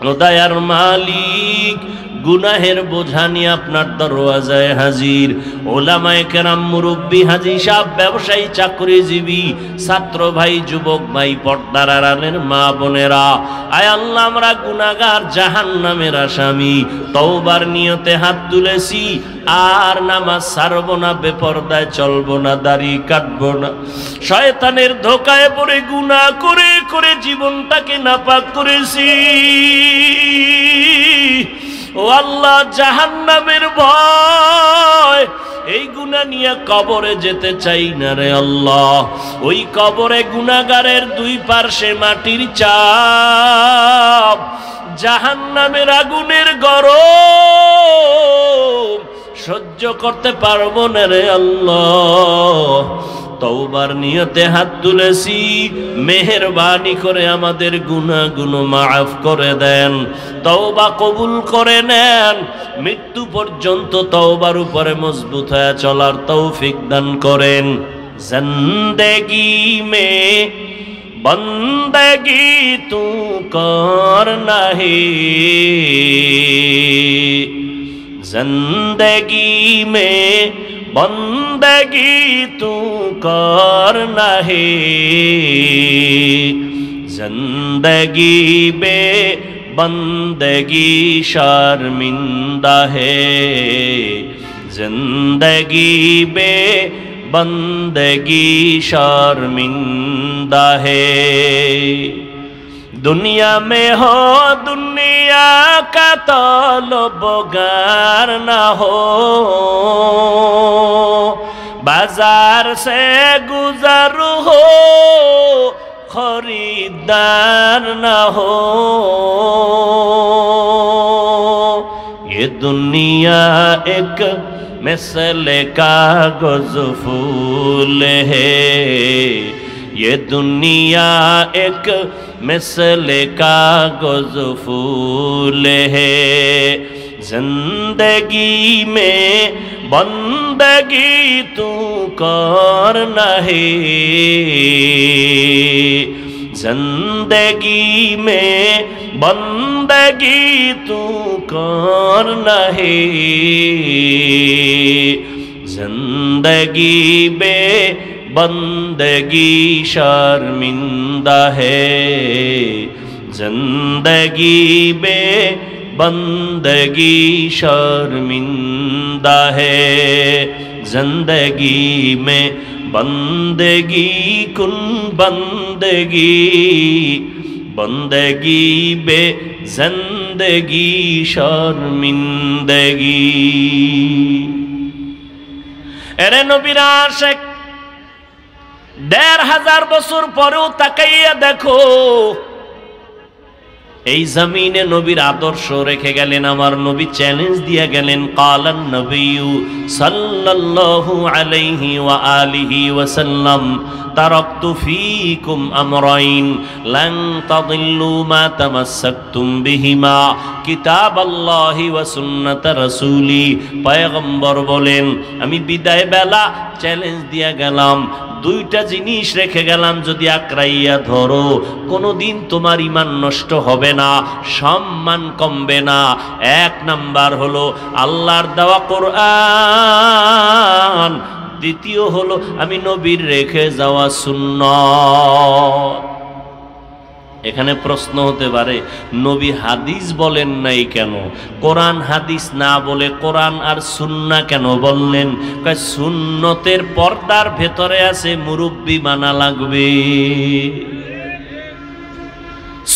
ও দয়ার মালিক, গুনাহের বোঝা নিয়ে আপনার দরওয়াজায় হাজির। ওলামায়ে কেরাম, মুরব্বী, হাজী সাহেব, ব্যবসায়ী, চাকরিজীবী, ছাত্র ভাই, যুবক ভাই, পর্দার আড়ালের মা বোনেরা, আয় আল্লাহ, আমরা গুনাহগার, জাহান্নামের আসামি। তওবার নিয়তে হাত তুলেছি, আর নামাজ ছাড়বো না, বেপরদায় চলবো না, দাড়ি কাটবো না। শয়তানের ধোকায় পড়ে গুনাহ করে করে জীবনটাকে নাপাক করেছি। ও আল্লাহ, জাহান্নামের ভয়, এই গুনাহ নিয়ে কবরে যেতে চাই না রে আল্লাহ। ওই কবরে গুনাহগারের দুই পার্শ্বে মাটির চাপ, জাহান্নামের আগুনের গরম সহ্য করতে পারবো না রে আল্লাহ। তওবার নিয়তে হাত তুলেছি, মেহেরবানি করে আমাদের গুনাহগুলো মাফ করে দেন, তওবা কবুল করে নেন। মৃত্যু পর্যন্ত তওবার উপরে মজবুত হয়ে চলার তৌফিক দান করেন। জিন্দেগি মে বন্দেগি তু করনা হে, जिंदगी में बंदगी तू करना है, जिंदगी में बंदगी शर्मिंदा है, जिंदगी में बंदगी शर्मिंदा है। दुनिया में हो दुनिया का तलबगार ना हो, बाजार से गुजर हो खरीदार ना हो। ये दुनिया एक मिसल कागज फूल है, ये दुनिया एक मिसल कागज फूल है, जिंदगी में बंदगी तू करना है, जिंदगी में बंदगी तू करना है, जिंदगी में बंदगी शर्मिंदा है, जिंदगी में बंदगी शर्मिंदा है, जिंदगी में बंदगी कुन बंदगी, बंदगी बे जिंदगी शर्मिंदगी। এরে নবীর আশিক, ১৫০০ বছর পরেও তাকাইয়া দেখো, এই জমিনে নবীর আদর্শ রেখে গেলেন। আমার নবী চ্যালেঞ্জ দিয়ে গেলেন, কালান নবিয়্যু সাল্লাল্লাহু আলাইহি ওয়া আলিহি ওয়াসাল্লাম, তারাকতু ফীকুম আমরাইন লান তাদিল্লু মা তামাসসাকতুম বিহিমা, কিতাবাল্লাহি ওয়া সুন্নাত রাসূলি। পয়গম্বর বলেন, আমি বিদায় বেলা চ্যালেঞ্জ দিয়ে গেলাম, দুইটা জিনিস রেখে গেলাম, যদি আঁকড়াইয়া ধরো কোনোদিন তোমার ঈমান নষ্ট হবে না, সম্মান কমবে না। এক নাম্বার হলো আল্লাহর দেওয়া কোরআন, দ্বিতীয় হলো আমি নবীর রেখে যাওয়া সুন্নাত। এখানে প্রশ্ন হতে পারে, নবী হাদিস বলেন নাই কেন? কোরআন হাদিস না বলে কোরআন আর সুন্নাহ কেন বললেন? সুন্নতের পর্দার ভেতরে আছে মুরব্বি মানা লাগবে,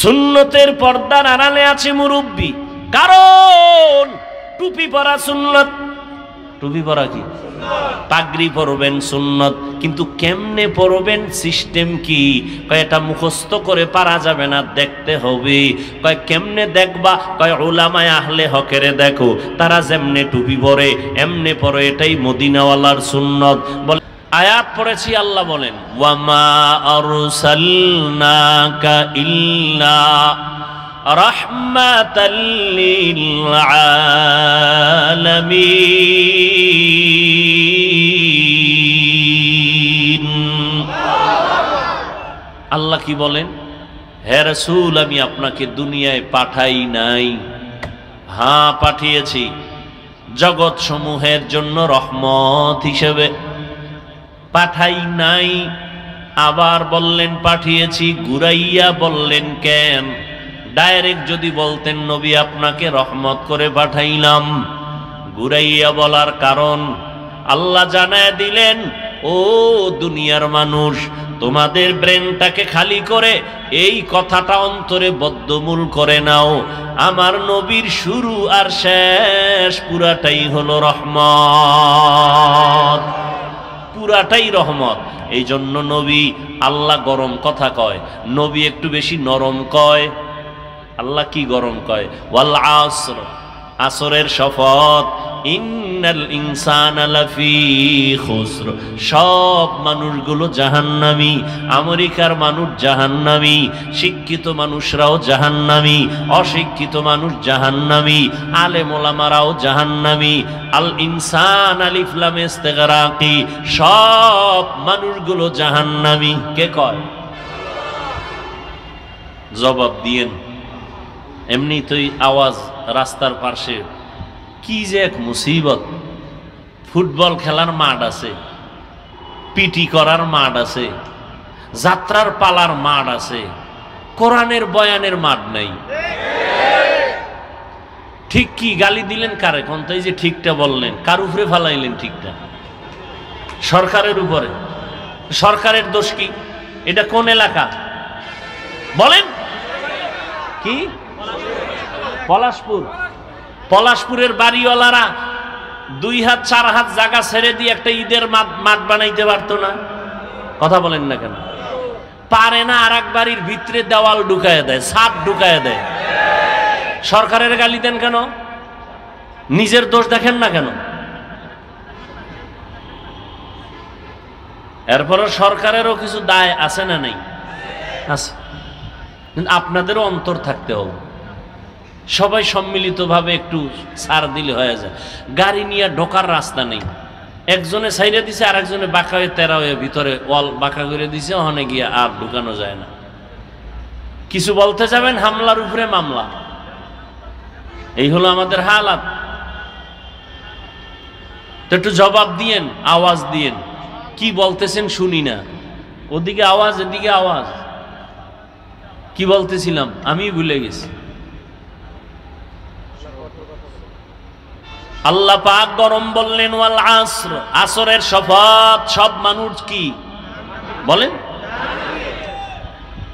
সুন্নতের পর্দার আড়ালে আছে মুরব্বি। কারণ টুপি পরা সুন্নত, টুপি পরা কি? পাগড়ি পরবেন সুন্নত, কিন্তু কেমনে পরবেন, সিস্টেম কি? কয় এটা মুখস্থ করে পারা যাবে না, দেখতে হবে। কয় কেমনে দেখবা? কয় উলামায়ে আহলে হকেরে দেখো, তারা যেমনে টুপি পরে এমনে পরে, এটাই মদিনাওয়ালার সুন্নত। বলে আয়াত পড়েছি, আল্লাহ বলেন, ওয়ামা আরসালনাকা ইল্লা রাহমাতাল লিল আলামিন। আল্লাহ কি বলেন? হে রাসূল, আমি আপনাকে দুনিয়ায় পাঠাই নাই। হ্যাঁ, পাঠিয়েছি জগৎ সমূহের জন্য রহমত হিসেবে, পাঠাই নাই। আবার বললেন পাঠিয়েছি, ঘুরাইয়া বললেন কেন? ডাইরেক্ট যদি বলতেন নবী আপনাকে রহমত করে পাঠাইলাম, ঘুরাইয়া বলার কারণ আল্লাহ জানায় দিলেন, ও দুনিয়ার মানুষ, তোমাদের ব্রেনটাকে খালি করে এই কথাটা অন্তরে বদ্ধমূল করে নাও, আমার নবীর শুরু আর শেষ পুরাটাই হলো রহমত, পুরাটাই রহমত। এই জন্য নবী, আল্লাহ গরম কথা কয়, নবী একটু বেশি নরম কয়। আল্লাহ কি গরম কয়? ওয়াল আসর, আসরের শপথ, ইন্নাল ইনসানা লাফি খুসর, সব মানুষগুলো জাহান্নামী। আমেরিকার মানুষ জাহান্নামী, শিক্ষিত মানুষরাও জাহান্নামী, অশিক্ষিত মানুষ জাহান্নামী, আলেম ওলামারাও জাহান্নামী। আল ইনসান আলিফ লাম ইস্তিগরাকি, সব মানুষগুলো জাহান্নামী। কে কয়? জবাব দিয়েন। এমনি তো আওয়াজ রাস্তার পাশে কি যে এক মুসিবত। ফুটবল খেলার মাঠ আছে, পিটি করার মাঠ আছে, যাত্রার পালার মাঠ আছে, কোরআনের বয়ানের মাঠ নাই। ঠিক কি গালি দিলেন কারে? কোন তাই যে ঠিকটা বললেন, কার উপরে ফালাইলেন ঠিকটা? সরকারের উপরে। সরকারের দোষ কি? এটা কোন এলাকা বলেন? কি? পলাশপুর। পলাশপুরের বাড়িওয়ালারা 2 হাত 4 হাত জায়গা ছেড়ে দিয়ে একটা ঈদের মাঠ বানাইতে পারতো না? কথা বলেন না কেন? পারে না। আর এক বাড়ির ভিতরে দেওয়াল ঢুকায় দেয়, ছাদ ঢুকায় দেয়। সরকারের গালি দেন কেন? নিজের দোষ দেখেন না কেন? এরপরে সরকারেরও কিছু দায় আছে না নেই? আছে। কিন্তু আপনাদেরও অন্তর থাকতে হবে। সবাই সম্মিলিতভাবে একটু ছাড় দিলে হয়ে যায়। গাড়ি নিয়ে ঢোকার রাস্তা নেই, একজনে সাইডে দিছে, আর একজনে বাঁকা হয়ে তেরা হয়ে ভিতরে ওয়াল বাঁকা করে দিছে, ওখানে গিয়ে আর ঢুকানো যায় না। কিছু বলতে যাবেন, হামলার উপরে মামলা। এই হলো আমাদের হালাত। তো একটু জবাব দিয়েন, আওয়াজ দিয়েন। কি বলতেছেন শুনি না। ওদিকে আওয়াজ, এদিকে আওয়াজ। কি বলতেছিলাম আমি ভুলে গেছি। আল্লাহ পাক গরম বললেন, ওয়াল আসর, আসরের শপথ। সব মানুষ কি বলেন?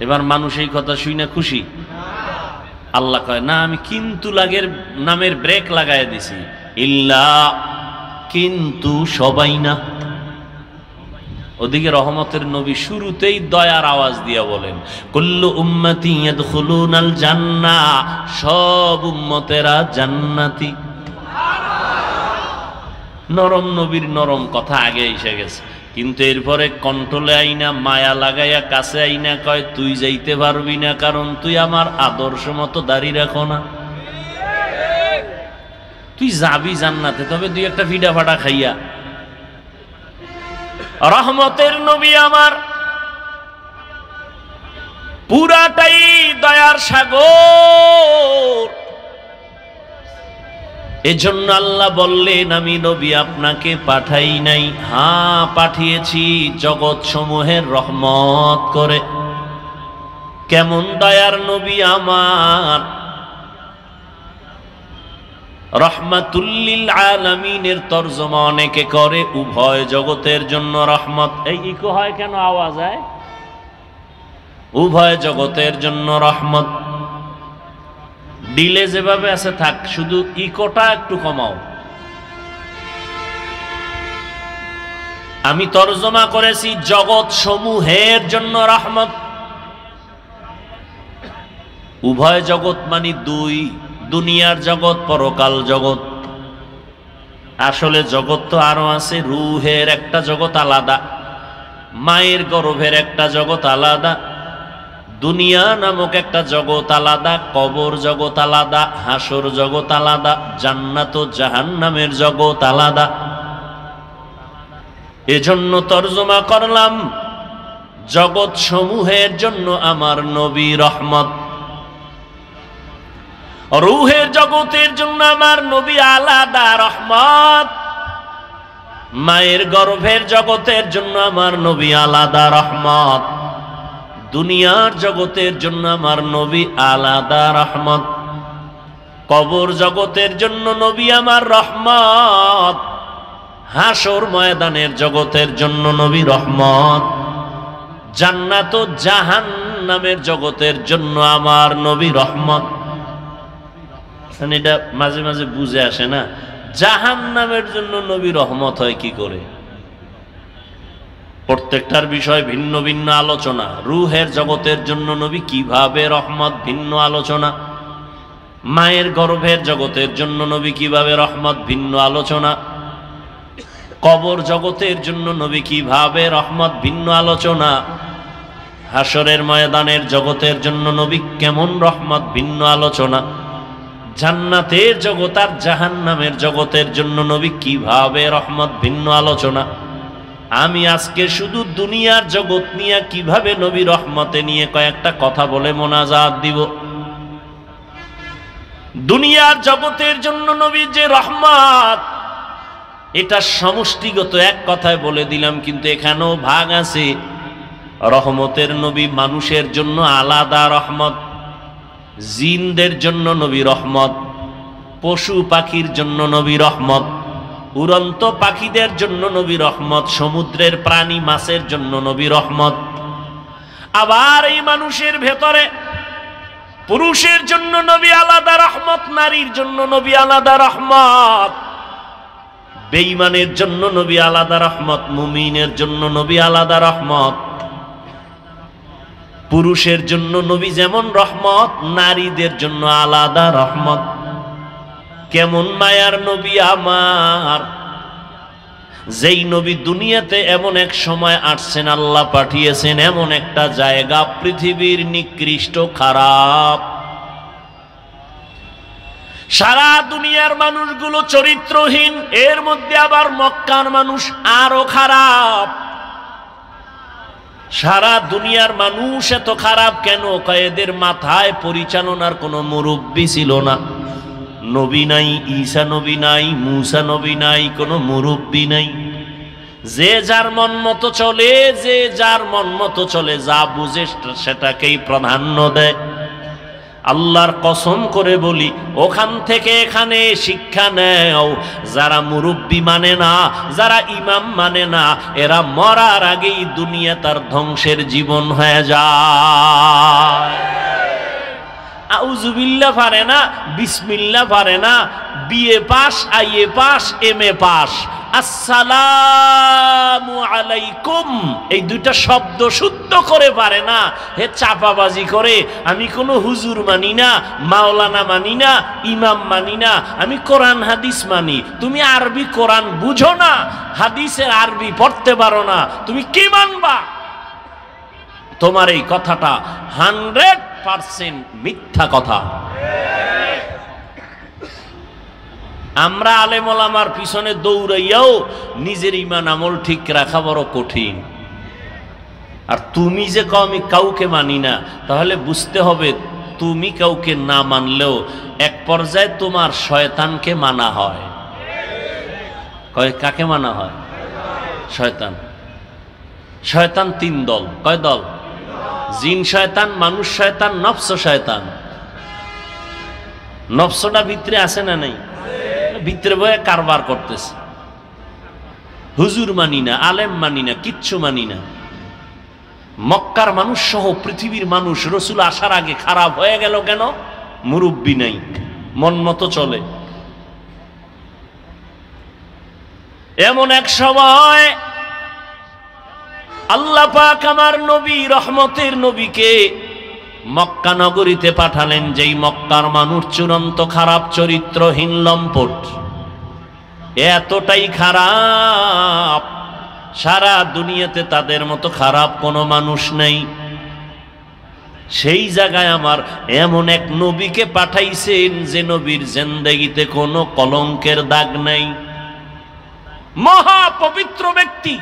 এবার মানুষ এই কথা শুই না খুশি? আল্লাহ কয় না, আমি কিন্তু লাগের নামের ব্রেক লাগায় দিছি। ইল্লা, কিন্তু সবাই না। ওদিকে রহমতের নবী শুরুতেই দয়ার আওয়াজ দিয়া বলেন, কুল্লু উম্মতি ইয়াদখুলুনাল জান্নাহ, সব উম্মতেরা জান্নাতি। নরম নবীর নরম কথা আগে এসে গেছে, কিন্তু এরপরে কন্ট্রোলে আইনা মায়া লাগাইয়া কাছে আইনা কয়, তুই যাইতে পারবি না, কারণ তুই আমার আদর্শ মতো দাঁড়িয়ে রাখো না। তুই যাবি জান্নাতে, তবে দুই একটা ফিডা ফাটা খাইয়া। রহমতের নবী আমার পুরাটাই দয়ার সাগর। এজন্য আল্লাহ বললেন, আমি নবী আপনাকে পাঠাই নাই। হ্যাঁ, পাঠিয়েছি জগৎ সমূহের রহমত করে। কেমন দয়ার নবী আমার! রহমাতুল্লিল আলামিনের তরজমা অনেকে করে উভয় জগতের জন্য রহমত। এই ইকো হয় কেন? আওয়াজ হয়। উভয় জগতের জন্য রহমত। ডিলে যেভাবে আছে থাক, শুধু ইকোটা একটু কমাও। আমি তরজমা করেছি জগৎ সমূহের জন্য রহমত। উভয় জগৎ মানে দুই, দুনিয়ার জগৎ, পরকাল জগৎ। আসলে জগৎ তো আরো আছে। রুহের একটা জগৎ আলাদা, মায়ের গর্ভের একটা জগৎ আলাদা, দুনিয়া নামক একটা জগৎ আলাদা, কবর জগৎ আলাদা, হাসর জগৎ আলাদা, জান্নাত ও জাহান্নামের জগৎ আলাদা। এজন্য তরজমা করলাম জগৎ সমূহের জন্য আমার নবী রহমত, রূহের জগতের জন্য আমার নবী আলাদা রহমত, মায়ের গর্ভের জগতের জন্য আমার নবী আলাদা রহমত, দুনিয়ার জগতের জন্য আমার নবী আলাদা রহমত, কবর জগতের জন্য নবী আমার রহমত, হাসর ময়দানের জগতের জন্য নবী রহমত, জান্নাত ও জাহান্নামের জগতের জন্য আমার নবী রহমত। এটা মাঝে মাঝে বুঝে আসে না, জাহান্নামের জন্য নবী রহমত হয় কি করে? প্রত্যেকটার বিষয় ভিন্ন ভিন্ন আলোচনা। রূহের জগতের জন্য নবী কিভাবে রহমত, ভিন্ন আলোচনা। মায়ের গর্ভের জগতের জন্য নবী কিভাবে রহমত, ভিন্ন আলোচনা। কবর জগতের জন্য নবী কিভাবে রহমত, ভিন্ন আলোচনা। হাসরের ময়দানের জগতের জন্য নবী কেমন রহমত, ভিন্ন আলোচনা। জান্নাতের জগৎ আর জাহান্নামের জগতের জন্য নবী কিভাবে রহমত, ভিন্ন আলোচনা। আমি আজকে শুধু দুনিয়ার জগৎ নিয়ে কিভাবে নবী রহমতে নিয়ে কয়েকটা কথা বলে মোনাজাত দিব। দুনিয়ার জগতের জন্য নবী যে রহমত, এটা সমষ্টিগত এক কথায় বলে দিলাম, কিন্তু এখানেও ভাগ আছে। রহমতের নবী মানুষের জন্য আলাদা রহমত, জিনদের জন্য নবী রহমত, পশু পাখির জন্য নবী রহমত, উড়ন্ত পাখিদের জন্য নবী রহমত, সমুদ্রের প্রাণী মাছের জন্য নবী রহমত। আবার এই মানুষের ভেতরে পুরুষের জন্য নবী আলাদা রহমত, নারীর জন্য নবী আলাদা রহমত, বেঈমানের জন্য নবী আলাদা রহমত, মুমিনের জন্য নবী আলাদা রহমত। পুরুষের জন্য নবী যেমন রহমত, নারীদের জন্য আলাদা রহমত। কেমন মায়ার নবী আমার, যেই নবী দুনিয়াতে এমন এক সময় আসছেন, আল্লাহ পাঠিয়েছেন এমন একটা জায়গা পৃথিবীর নিকৃষ্ট খারাপ, সারা দুনিয়ার মানুষগুলো চরিত্রহীন, এর মধ্যে আবার মক্কার মানুষ আরো খারাপ। সারা দুনিয়ার মানুষ এত খারাপ কেন? এদের মাথায় পরিচালনার কোনো মুরব্বী ছিল না, নবী নাই, ঈসা নবী নাই, মুসা নবী নাই, কোনো মুরব্বী নাই। যে যার মন মতো চলে, যে যার মন মতো চলে, যা বুঝে সেটাকেই প্রাধান্য দেয়। আল্লাহর কসম করে বলি, ওখান থেকে এখানে শিক্ষা নেও। যারা মুরব্বী মানে না, যারা ইমাম মানে না, এরা মরার আগেই দুনিয়া তার ধ্বংসের জীবন হয়ে যায়। আউযুবিল্লাহ পারে না, বিসমিল্লাহ পারে না, BA pass, IA pass, MA pass, আসসালামু আলাইকুম এই দুইটা শব্দ শুদ্ধ করে পারে না। হে চাপাবাজি করে, আমি কোনো হুজুর মানি না, মাওলানা মানি না, ইমাম মানি না, আমি কোরআন হাদিস মানি। তুমি আরবি কোরআন বুঝো না, হাদিসের আরবি পড়তে পারো না, তুমি কি মানবা? তোমার এই কথাটা 100% মিথ্যা কথা। আমরা আলেম ওলামার পিছনে দৌড়াইয়াও নিজের ঈমান আমল ঠিক রাখা বড় কঠিন। আর তুমি যে কও আমি কাউকে মানি না, তাহলে বুঝতে হবে তুমি কাউকে না মানলেও এক পর্যায়ে তোমার শয়তানকে মানা হয়। কাকে মানা হয়? শয়তান। শয়তান 3 দল। কয় দল? জিন শয়তান, মানুষ শয়তান, নফস শয়তান। নফসটা ভিতরে আছে না নাই? ভিতরে বয়ে কারবার করতেছে। হুজুর মানি না, আলেম মানি না, কিচ্ছু মানি না। মক্কার মানুষ সহ পৃথিবীর মানুষ রসুল আসার আগে খারাপ হয়ে গেল কেন? মুরব্বী নাই, মন মতো চলে। এমন এক সময় আল্লাহ পাক আমার নবী, রহমতের নবীকে মক্কা নগরীতে পাঠালেন, যেই মক্কার মানুষ চূড়ান্ত খারাপ, চরিত্রহীন, লম্পট, এতটাই খারাপ সারা দুনিয়াতে তাদের মতো খারাপ কোনো মানুষ নেই। সেই জায়গায় আমার এমন এক নবীকে পাঠাইছেন যে নবীর জিন্দেগিতে কোনো কলঙ্কের দাগ নাই, মহা পবিত্র ব্যক্তি।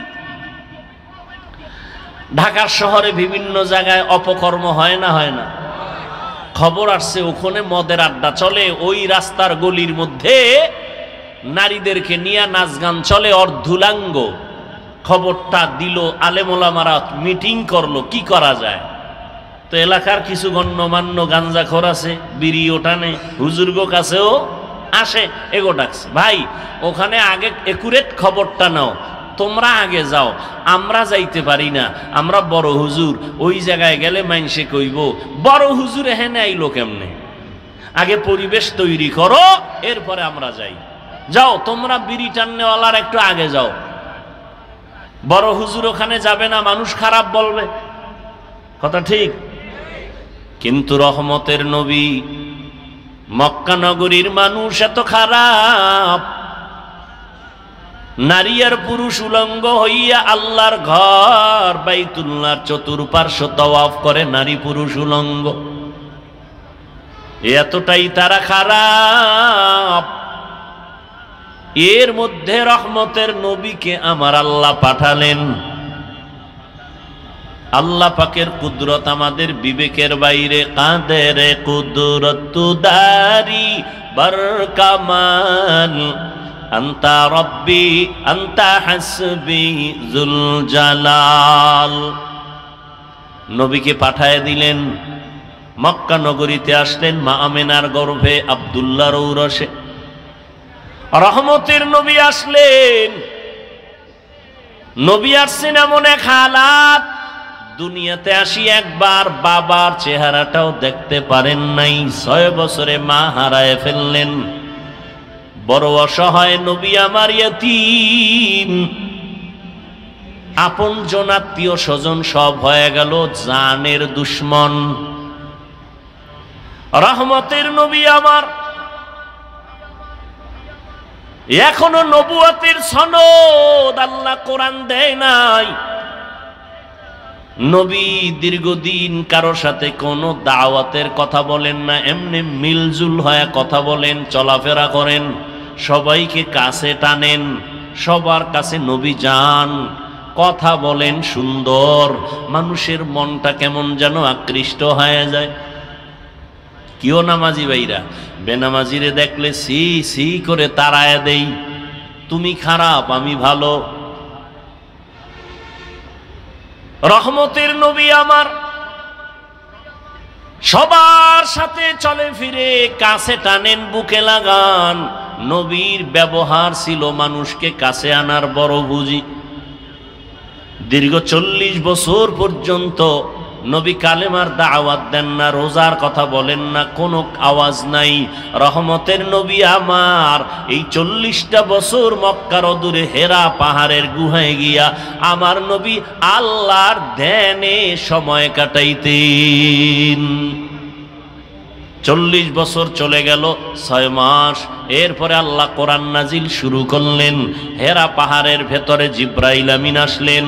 ঢাকার শহরে বিভিন্ন জায়গায় অপকর্ম হয় না হয় না? খবর আসছে ওখানে মদের আড্ডা চলে, ওই রাস্তার গলির মধ্যে নারীদেরকে নিয়ে নাচ গান চলে অর্ধুলাঙ্গ। খবরটা দিল, আলেমোলামারা মিটিং করলো কি করা যায়। তো এলাকার কিছু গণ্যমান্য গাঞ্জাখোর আছে, বিড়িও টানে, হুজুরগো কাছেও আসে, এগো ডাকছে, ভাই ওখানে আগে একুরেট খবরটা নাও, তোমরা আগে যাও, আমরা যাইতে পারি না, আমরা বড় হুজুর, ওই জায়গায় গেলে মাইনসে কইব বড় হুজুর এখানে আইলো কেমনে, আগে পরিবেশ তৈরি করো এরপরে আমরা যাই। যাও তোমরা বিড়ি টান্নেওয়ালার একটু আগে যাও, বড় হুজুর ওখানে যাবে না, মানুষ খারাপ বলবে, কথা ঠিক। কিন্তু রহমতের নবী, মক্কা নগরীর মানুষ এত খারাপ, নারী আর পুরুষ উলঙ্গ হইয়া আল্লাহর ঘর বাইতুল্লাহর চতুর্পার্শ্ব তওয়াফ করে নারী পুরুষ উলঙ্গ। এতটাই তারা খারাপ। এর মধ্যে রহমতের নবীকে আমার আল্লাহ পাঠালেন। আল্লাহ পাকের কুদরত আমাদের বিবেকের বাইরে, কাদের কুদরত দারি বরকামাল, আন্তা রব্বি আন্তা হাসবি যুল জালাল। নবীকে পাঠায় দিলেন, মক্কা নগরীতে আসলেন মা আমেনার গর্ভে আব্দুল্লাহর ঔরসে। রহমতের নবী আসলেন। নবী আসছেন এমন এক হালাত, দুনিয়াতে আসি একবার বাবার চেহারাটাও দেখতে পারেন নাই, 6 বছরে মা হারায় ফেললেন। বড় অসহায় নবী আমার ইয়তীম, আপন জন আত্মীয় স্বজন সব হয়ে গেল জানের দুশ্মন। রহমতের নবী আমার এখনো নবুয়তের সনদ আল্লাহ কোরআন দেয় নাই। নবী দীর্ঘদিন কারো সাথে কোনো দাওয়াতের কথা বলেন না, এমনি মিলজুল হয়ে কথা বলেন, চলাফেরা করেন, সবাইকে কাছে টানেন, সবার কাছে নবী যান, কথা বলেন সুন্দর, মানুষের মনটা কেমন যেন আকৃষ্ট হয়ে যায়। কেউ নামাজি ভাইরা বেনামাজিরে দেখলে সি সি করে তাড়ায় দেই, তুমি খারাপ আমি ভালো। রহমতের নবী আমার সবার সাথে চলে ফিরে, কাছে টানেন, বুকে লাগান। নবীর ব্যবহার ছিল মানুষকে কাছে আনার বড় বুঝি। দীর্ঘ 40 বছর পর্যন্ত নবী কালেমার দাওয়াত দেন না, রোজার কথা বলেন না, কোনো আওয়াজ নাই। রহমতের নবী আমার এই 40টা বছর মক্কার অদূরে হেরা পাহাড়ের গুহায় গিয়া আমার নবী আল্লাহর ধ্যানে সময় কাটাইতেন। 40 বছর চলে গেল, 6 মাস। এরপরে আল্লাহ কোরআন নাজিল শুরু করলেন। হেরা পাহাড়ের ভেতরে জিব্রাইল আমিন আসলেন,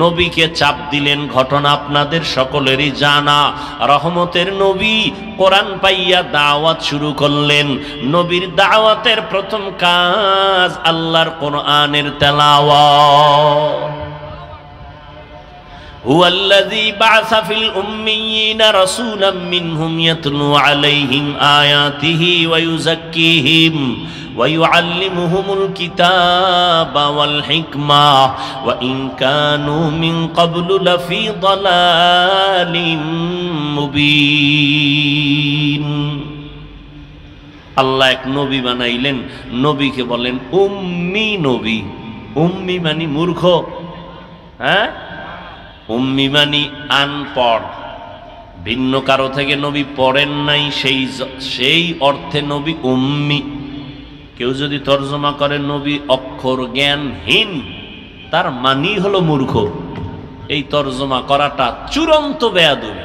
নবীকে চাপ দিলেন। ঘটনা আপনাদের সকলেরই জানা। রহমতের নবী কোরআন পাইয়া দাওয়াত শুরু করলেন। নবীর দাওয়াতের প্রথম কাজ আল্লাহর কোরআনের তেলাওয়াত। هو الذي بعث في الأميين رسولا منهم يتلو عليهم آياته ويزكيهم ويعلمهم الكتاب والحكمة وإن كانوا من قبل لفي ضلال مبين। আল্লাহ এক নবী বানাইলেন, নবীকে বলেন উম্মি নবী। উম্মি মানে মূর্খ, হ্যাঁ, উম্মি মানি আনপড়, ভিন্ন কারো থেকে নবী পড়েন নাই, সেই অর্থে নবী উম্মি। কেউ যদি তর্জমা করে নবী অক্ষর জ্ঞানহীন, তার মানি হলো মূর্খ। এই তর্জমা করাটা চূড়ান্ত বেয়াদবি।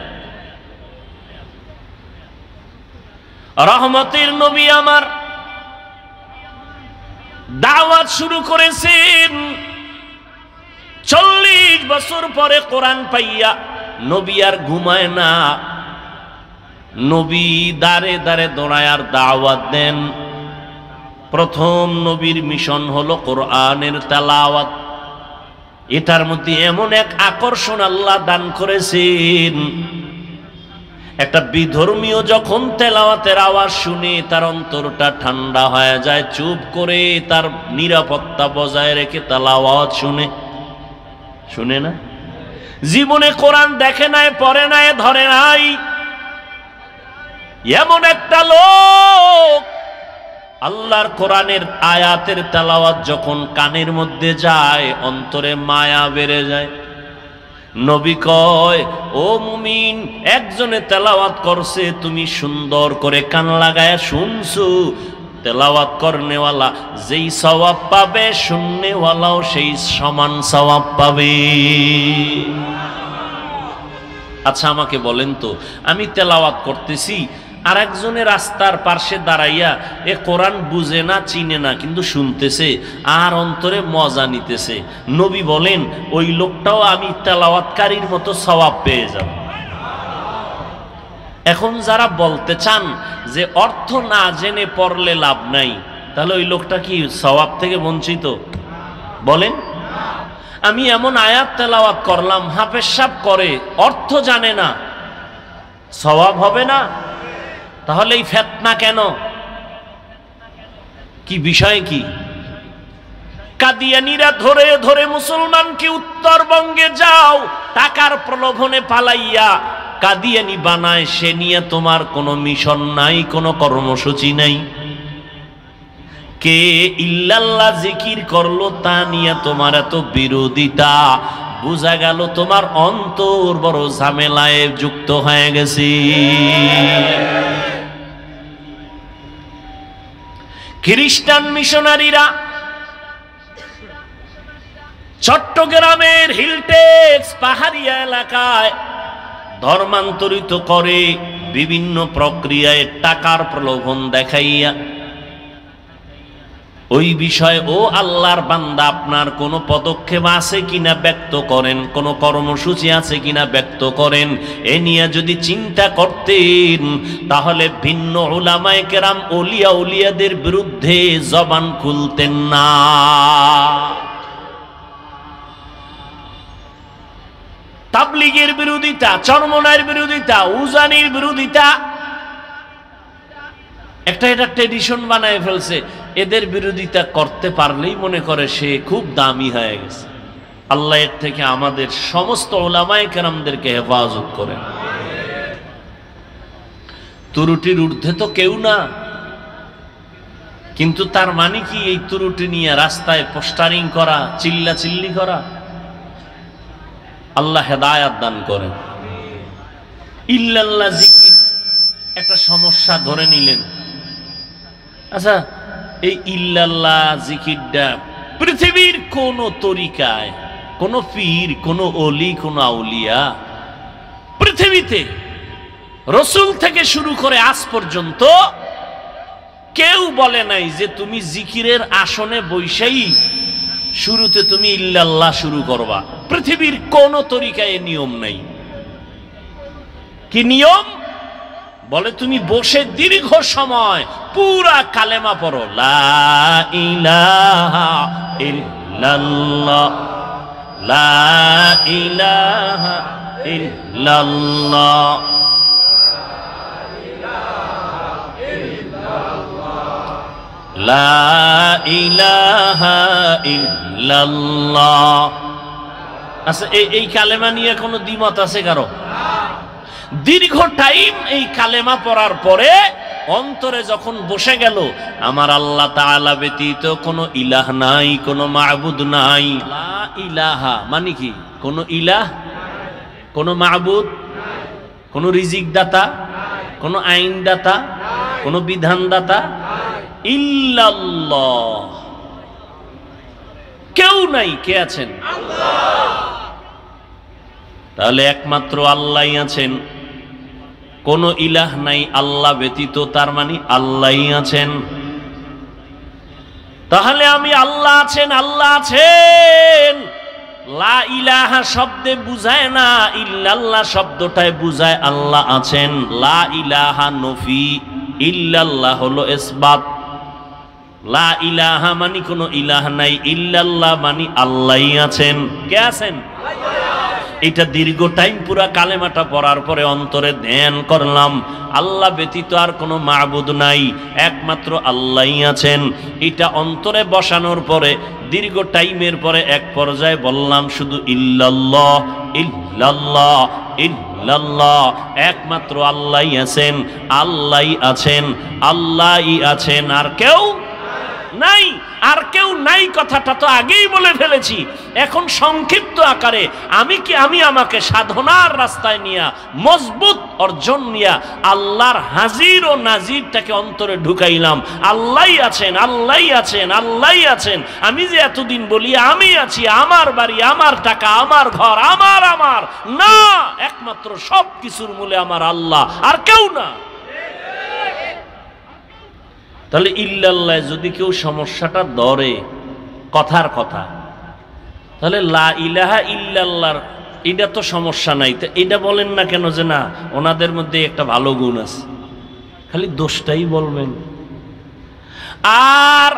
রহমতের নবী আমার দাওয়াত শুরু করেছেন। 40 বছর পরে কোরআন পাইয়া নবী আর ঘুমায় না, নবী দাঁড়ে দাঁড়ে দৌড়ায় আর দাওয়াত দেন। প্রথম নবীর মিশন হলো কোরআনের তেলাওয়াত। এটার মধ্যে এমন এক আকর্ষণ আল্লাহ দান করেছেন, একটা বিধর্মীয় যখন তেলাওয়াতের আওয়াজ শুনে তার অন্তরটা ঠান্ডা হয়ে যায়, চুপ করে তার নিরাপত্তা বজায় রেখে তেলাওয়াত শুনে না। জীবনে কোরআন দেখে নাই, পড়ে নাই, ধরে নাই, এমন একটা লোক আল্লাহর কোরআনের আয়াতের তেলাওয়াত যখন কানের মধ্যে যায় অন্তরে মায়া বেড়ে যায়। নবী কয়, ও মুমিন, একজনে তেলাওয়াত করছে, তুমি সুন্দর করে কান লাগায় শুনছো। তেলাওয়াত করনেওয়ালা যেই সওয়াব পাবে, শুননেওয়ালাও সেই সমান সওয়াব পাবে। আচ্ছা আমাকে বলেন তো, আমি তেলাওয়াত করতেছি, আর একজনের রাস্তার পাশে দাঁড়াইয়া এ কোরআন বুঝে না, চিনে না, কিন্তু শুনতেছে আর অন্তরে মজা নিতেছে, নবী বলেন ওই লোকটাও আমি তেলাওয়াতকারীর মতো সওয়াব পেয়ে যাব। এখন যারা বলতে চান যে অর্থ না জেনে পড়লে লাভ নাই, তাহলে ওই লোকটা কি সওয়াব থেকে বঞ্চিত? বলেন। আমি এমন আয়াত তেলাওয়াত করলাম, হাফেজ সাহেব করে, অর্থ জানে না, সওয়াব হবে না? তাহলে এই ফিতনা কেন? কি বিষয় কি? কাদিয়ানীরা ধরে ধরে মুসলমানকে উত্তরবঙ্গে যাও টাকার প্রলোভনে পালাইয়া কাদিয়ানী বানায়, সে নিয়ে তোমার কোনো মিশন নাই, কোনো কর্মসূচি নাই। কে ইল্লাল্লাহ জিকির করলো তা নিয়ে তোমার এত বিরোধিতা, বুঝা গেল তোমার অন্তর বড় ঝামেলায় যুক্ত হয়ে গেছে। খ্রিস্টান মিশনারিরা চট্টগ্রামের হিলটেক্স পাহাড়িয়া এলাকায় ধর্মান্তরিত করে বিভিন্ন প্রক্রিয়ায় টাকার প্রলোভন দেখাইয়া। ওই বিষয়ে ও আল্লাহর বান্দা, আপনার কোনো পদক্ষেপ আছে কিনা ব্যক্ত করেন, কোনো কর্মসূচি আছে কিনা ব্যক্ত করেন। এ নিয়ে যদি চিন্তা করতেন তাহলে ভিন্ন উলামায়ে কেরাম, ওলিয়া উলিয়াদের বিরুদ্ধে জবান খুলতেন না। তাবলীগের বিরোধিতা, চরমনায়ের বিরোধিতা, উজানির বিরোধিতা, একটা ট্রেডিশন বানায় ফেলছে। এদের বিরোধিতা করতে পারলেই মনে করে সে খুব দামি হয়ে গেছে। আল্লাহ এর থেকে আমাদের সমস্ত উলামায়ে কেরামদেরকে হেফাজত করেন। ত্রুটির ঊর্ধ্বে তো কেউ না, কিন্তু তার মানে কি এই ত্রুটি নিয়ে রাস্তায় পোস্টারিং করা, চিল্লাচিল্লি করা? আল্লাহ হেদায়াত দান করেন। ইল্লাল্লাহ জিকির একটা সমস্যা ধরে নিলেন। আচ্ছা, এই ইল্লাল্লাহ জিকিরটা পৃথিবীর কোন তরিকায়, কোন পীর, কোন ওলি, কোন আউলিয়া পৃথিবীতে রসুল থেকে শুরু করে আজ পর্যন্ত কেউ বলে নাই যে তুমি জিকিরের আসনে বৈশাই শুরুতে তুমি ইল্লাল্লাহ শুরু করবা। পৃথিবীর কোন তরিকায় নিয়ম নাই। কি নিয়ম? বলে তুমি বসে দীর্ঘ সময় পুরা কালেমা পড়ো, লা ইলাহা ইল্লাল্লাহ, লা ইলাহা ইল্লাল্লাহ, লা ইলাহা ইল্লাল্লাহ। আচ্ছা, এই কালেমা নিয়ে কোনো দ্বিমত আছে কারো? দীর্ঘ টাইম এই কালেমা পড়ার পরে অন্তরে যখন বসে গেল আমার আল্লাহ তাআলা ব্যতীত কোনো ইলাহ নাই, কোনো মাবুদ নাই। লা ইলাহা মানে কি? কোনো ইলাহ, কোনো মাবুদ, কোনো রিজিক দাতা, কোনো আইন দাতা, কোনো বিধান দাতা ইল্লাল্লাহ, কেউ নাই। কে আছেন? আল্লাহ। তাহলে একমাত্র আল্লাহই আছেন, কোন ইলাহ নাই আল্লাহ ব্যতীত, তার মানে আল্লাহই আছেন। তাহলে আমি আল্লাহ আছেন, আল্লাহ আছেন লা ইলাহা শব্দে বুঝায় না, ইল্লাল্লাহ শব্দটায় বুঝায় আল্লাহ আছেন। লা ইলাহা নফি, ইল্লাল্লাহ হলো ইসবাত। লা ইলাহা মানি কোনো ইলাহ নাই, ইল্লাল্লাহ মানি আল্লাহই আছেন। কে আছেন? এটা দীর্ঘ টাইম পুরা কালেমাটা পড়ার পরে অন্তরে ধ্যান করলাম, আল্লাহ ব্যতীত আর কোনো মাবুদ নাই, একমাত্র আল্লাহই আছেন। এটা অন্তরে বসানোর পরে দীর্ঘ টাইমের পরে এক পর্যায়ে বললাম শুধু ইল্লাল্লাহ ইল্লাল্লাহ ইল্লাল্লাহ, একমাত্র আল্লাহই আছেন, আল্লাহই আছেন, আল্লাহই আছেন, আর কেউ নাই, আর কেউ নাই। কথাটা তো আগেই বলে ফেলেছি, এখন সংক্ষিপ্ত আকারে আমি আমাকে সাধনার রাস্তায় নিয়া, মজবুত অর্জন নিয়া আল্লাহর হাজির ও নাজিরটাকে অন্তরে ঢুকাইলাম। আল্লাহই আছেন, আল্লাহই আছেন, আল্লাহই আছেন। আমি যে এতদিন বলি আমি আছি, আমার বাড়ি, আমার টাকা, আমার ঘর, আমার না, একমাত্র সব কিছুর মূলে আমার আল্লাহ, আর কেউ না। তাহলে ইল্লাল্লাহ যদি কেউ সমস্যাটা ধরে কথার কথা, তাহলে লা ইলাহা ইল্লাল্লাহর এটা তো সমস্যা নাই, তো এটা বলেন না কেন যে না ওনাদের মধ্যে একটা ভালো গুণ আছে, খালি দোষটাই বলবেন। আর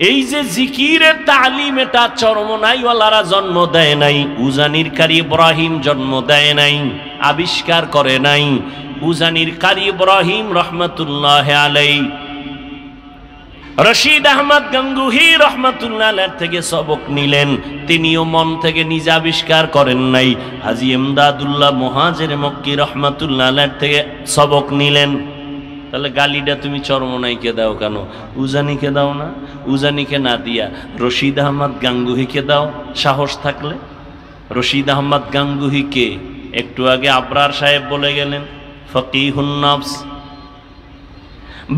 এই যে জিকিরের তালিম, এটা চরমনাইওয়ালারা জন্ম দেয় নাই, উজানির কারি ইব্রাহিম জন্ম দেয় নাই, আবিষ্কার করে নাই। উজানির কারি ইব্রাহিম রহমতুল্লাহ আলাই রশিদ আহমদ গঙ্গুহি রহমতুল্লাহ আলাইহির থেকে সবক নিলেন, তিনিও মন থেকে নিজে আবিষ্কার করেন নাই। হাজী ইমদাদুল্লাহ মুহাজির মক্কি রহমতুল্লাহ আলাইহির থেকে সবক নিলেন। তাহলে গালিটা তুমি চরমনাইকে দাও কেন? উজানিকে দাও না? উজানিকে না দিয়া রশিদ আহমদ গাঙ্গুহিকে দাও সাহস থাকলে। রশিদ আহমদ গাঙ্গুহিকে একটু আগে আবরার সাহেব বলে গেলেন ফকিহুন নফস।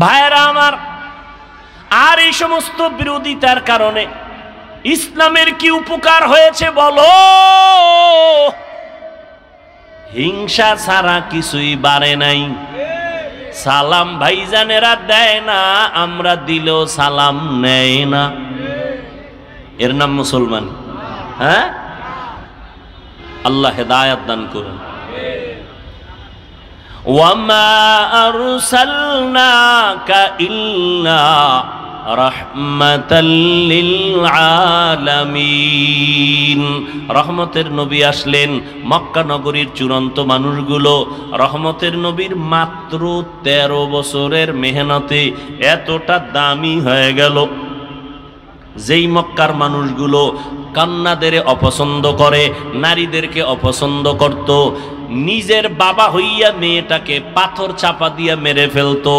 ভাইরা আমার, আর এই সমস্ত বিরোধিতার কারণে ইসলামের কি উপকার হয়েছে বলো? হিংসা ছাড়া কিছুই বাড়ে নাই। সালাম ভাইজানেরা দেয় না, আমরা দিলেও সালাম নেয় না, এর নাম মুসলমান? হ্যাঁ, আল্লাহ হেদায়েত দান করুন। ওয়ামা আরসালনাকা ইল্লা রাহমাতাল লিল আলামিন। রহমতের নবী আসলেন, মক্কা নগরীর চূড়ান্ত মানুষগুলো রহমতের নবীর মাত্র 13 বছরের মেহনতে এতটা দামি হয়ে গেল। যেই মক্কার মানুষগুলো কন্যাদের অপছন্দ করে, নারীদেরকে অপছন্দ করত, নিজের বাবা হইয়া মেয়েটাকে পাথর চাপা দিয়া মেরে ফেলতো,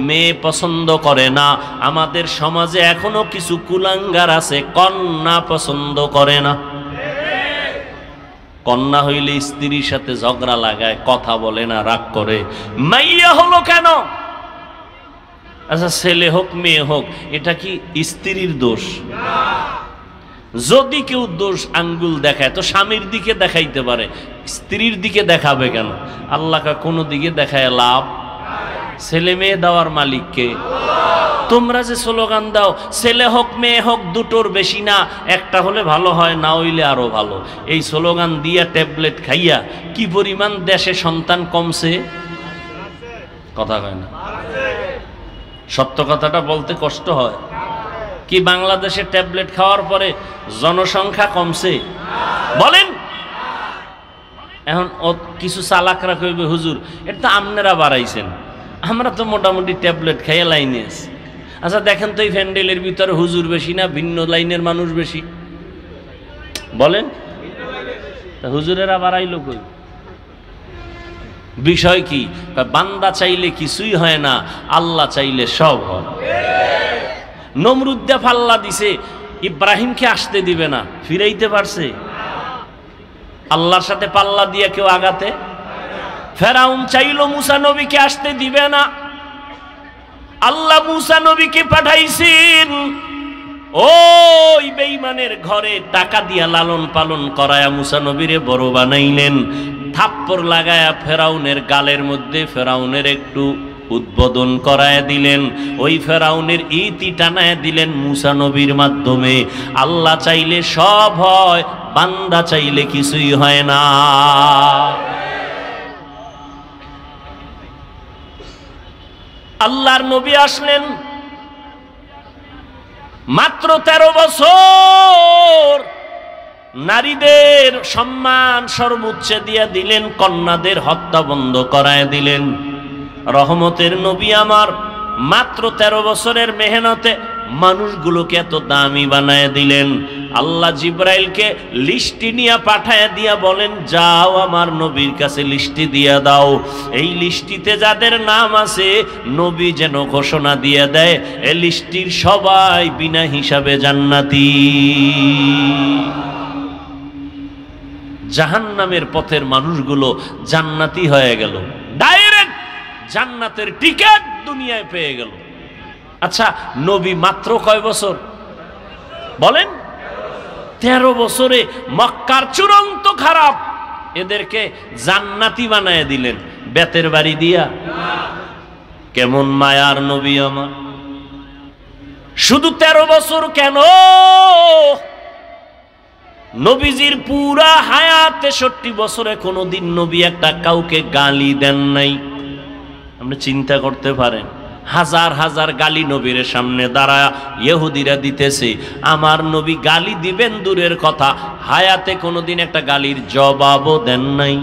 মেয়ে পছন্দ করে না। আমাদের সমাজে এখনো কিছু কুলাঙ্গার আছে, কন্যা পছন্দ করে না। কন্যা হইলে স্ত্রীর সাথে ঝগড়া লাগায়, কথা বলে না, রাগ করে। মাইয়া হলো কেন? আচ্ছা, ছেলে হোক মেয়ে হোক, এটা কি স্ত্রীর দোষ? যদি কেউ দোষ আঙ্গুল দেখায় তো স্বামীর দিকে দেখাইতে পারে, স্ত্রীর দিকে দেখাবে কেন? আল্লাহকে কোনো দিকে দেখায় লাভ? ছেলে মেয়ে দেওয়ার মালিককে। তোমরা যে স্লোগান দাও ছেলে হোক মেয়ে হোক দুটোর বেশি না, একটা হলে ভালো হয়, না হইলে আরো ভালো, এই স্লোগান দিয়া ট্যাবলেট খাইয়া কি পরিমাণ দেশে সন্তান কমছে? কথা কয় না, সত্য কথাটা বলতে কষ্ট হয়। কি বাংলাদেশে ট্যাবলেট খাওয়ার পরে জনসংখ্যা কমছে? বলেন। এখন কিছু চালাকরা কইবে হুজুর এটা তো আপনারা বাড়াইছেন, আমরা তো মোটামুটি ট্যাবলেট খাইয়ে লাইনে আছি। আচ্ছা দেখেন তো এই প্যান্ডেলের ভিতরে হুজুর বেশি না ভিন্ন লাইনের মানুষ বেশি? বলেন, হুজুরেরা বাড়াইলো কই? বিষয় কি? বান্দা চাইলে কিছুই হয় না, আল্লাহ চাইলে সব হয়। নমরুদ্দা ফাল্লা দিছে, ইব্রাহিমকে আসতে দিবে না, ফিরাইতে পারছে? আল্লাহর সাথে পাল্লা দিয়ে কেউ আগাতে? ফেরাউন চাইলো মুসা নবীকে আসতে দিবে না, আল্লাহ মুসা নবীকে পাঠাইছেন। ওই বেঈমানের ঘরে টাকা দিয়া লালন পালন করায়া মুসা নবীরে বড় বানাইলেন, থাপ্পড় লাগায়া ফেরাউনের গালের মধ্যে ফেরাউনের একটু উদ্বোধন করায় দিলেন, ওই ফেরাউনের ইতি টানায় দিলেন মুসা নবীর মাধ্যমে। আল্লাহ চাইলে সব হয়, বান্দা চাইলে কিছুই হয় না। আল্লাহর নবী আসলেন, মাত্র 13 বছর নারীদের সম্মান সর্বোচ্চে দিয়ে দিলেন, কন্যাদের হত্যা বন্ধ করায় দিলেন। রহমতের নবী আমার মাত্র 13 বছরের মেহনতে মানুষগুলোকে এত দামি বানায় দিলেন। আল্লাহ জিব্রাইলকে লিস্টি নিয়ে পাঠায় দিয়া বলেন, যাও আমার নবীর কাছে লিস্টি দিয়া দাও, এই লিস্টিতে যাদের নাম আছে নবী যেন ঘোষণা দিয়ে দেয় এই লিস্টির সবাই বিনা হিসাবে জান্নাতি। জাহান্নামের পথের মানুষগুলো জান্নাতি হয়ে গেল, ডাইরেক্ট জান্নাতের টিকিট দুনিয়ায় পেয়ে গেল। আচ্ছা, নবী মাত্র কয় বছর বলেন? 13 বছরে মক্কার চূড়ান্ত খারাপ এদেরকে জান্নাতি বানায় দিলেন। বেতের বাড়ি দিয়া। কেমন মায়ার নবী আমার! শুধু 13 বছর কেন, নবীজির পুরা হায়াত 63 বছরে কোনোদিন নবী একটা কাউকে গালি দেন নাই। আপনি চিন্তা করতে পারেন, হাজার হাজার গালি নবীর সামনে দাঁড়ায় ইহুদিরা দিতেছে, আমার নবী গালি দিবেন দূরের কথা, হায়াতে কোনোদিন একটা গালির জবাবও দেন নাই।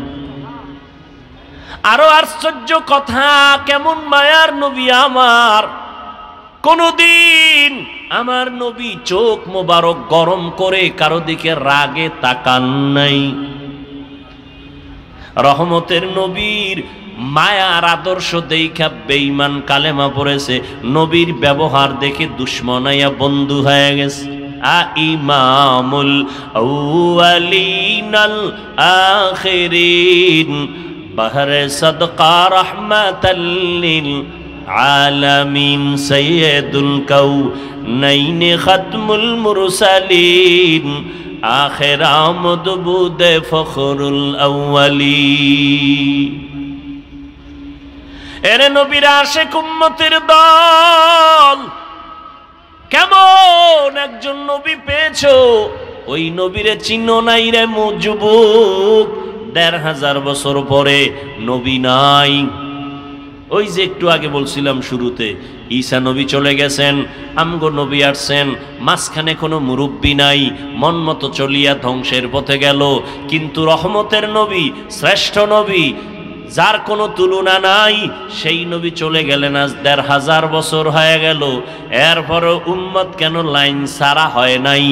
আরো আশ্চর্য কথা, কেমন মায়ার নবী আমার! কোনদিন আমার নবী চোখ মোবারক গরম করে কারো দিকে রাগে তাকান নাই। রহমতের নবীর মায়ার আদর্শ দেখা বেঈমান কালেমা পড়েছে, নবীর ব্যবহার দেখে দুশমনাইয়া বন্ধু হয়ে গেছে। ইমামুল আউয়ালিনাল আখিরিন বাহরে সদকা রাহমাতাল লিল আলামিন সাইয়্যিদুল কাউনাইন খাতমুল মুরসালিন আখির আমদ বুদে ফখরুল আউয়ালিন। এরে নবীর আশিক উম্মতের দল, কেমন একজন নবী পেয়েছো, ওই নবীরে চিনো নাই রে যুবক। 1500 বছর পরে নবী নাই। ওই যে একটু আগে বলছিলাম শুরুতে, ঈসা নবী চলে গেছেন, আমগো নবী আসছেন, মাঝখানে কোনো মুরব্বী নাই, মন মতো চলিয়া ধ্বংসের পথে গেল। কিন্তু রহমতের নবী, শ্রেষ্ঠ নবী, যার কোনো তুলনা নাই, সেই নবী চলে গেলেন, আজ 1500 বছর হয়ে গেল। এরপরও উম্মত কেন লাইন ছাড়া হয় নাই?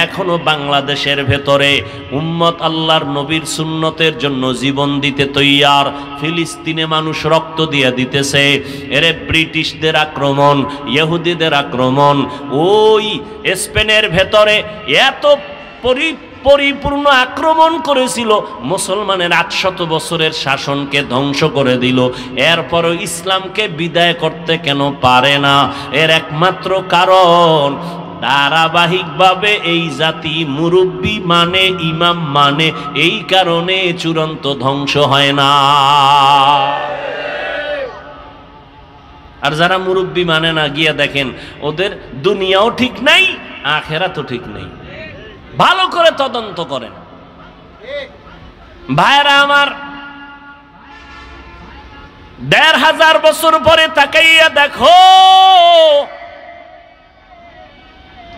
এখনো বাংলাদেশের ভেতরে উম্মত আল্লাহর নবীর সুন্নতের জন্য জীবন দিতে তৈয়ার। ফিলিস্তিনে মানুষ রক্ত দিয়ে দিতেছে। এরে ব্রিটিশদের আক্রমণ, ইহুদিদের আক্রমণ, ওই স্পেনের ভেতরে এত পরিপূর্ণ আক্রমণ করেছিল, মুসলমানের 800 বছরের শাসনকে ধ্বংস করে দিল। এরপরও ইসলামকে বিদায় করতে কেন পারে না? এর একমাত্র কারণ, ধারাবাহিকভাবে এই জাতি মুরব্বী মানে, ইমাম মানে, এই কারণে চূড়ান্ত ধ্বংস হয় না। আর যারা মুরব্বী মানে না, গিয়া দেখেন ওদের দুনিয়াও ঠিক নাই, আখেরাতও ঠিক নেই। ভালো করে তদন্ত করেন ভাইরা আমার। 1500 বছর পরে তাকাইয়া দেখো,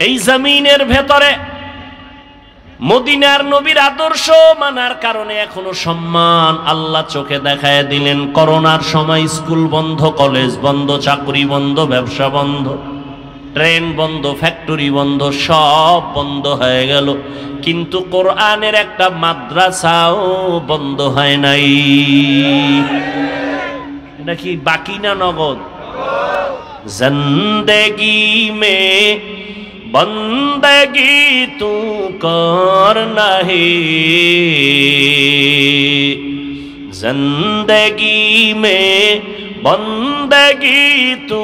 এই জমিনের ভেতরে মদিনার নবীর আদর্শ মানার কারণে এখনো সম্মান আল্লাহ চোখে দেখায় দিলেন। করোনার সময় স্কুল বন্ধ, কলেজ বন্ধ, চাকরি বন্ধ, ব্যবসা বন্ধ, ট্রেন বন্ধ, ফ্যাক্টরি বন্ধ, সব বন্ধ হয়ে গেল। কিন্তু কোরআনের একটা মাদ্রাসাও বন্ধ হয় নাই। এটা কি বাকি না নগদ? জিন্দেগি মে বন্দগি তু করনা হে, জিন্দেগি মে বন্দগি তু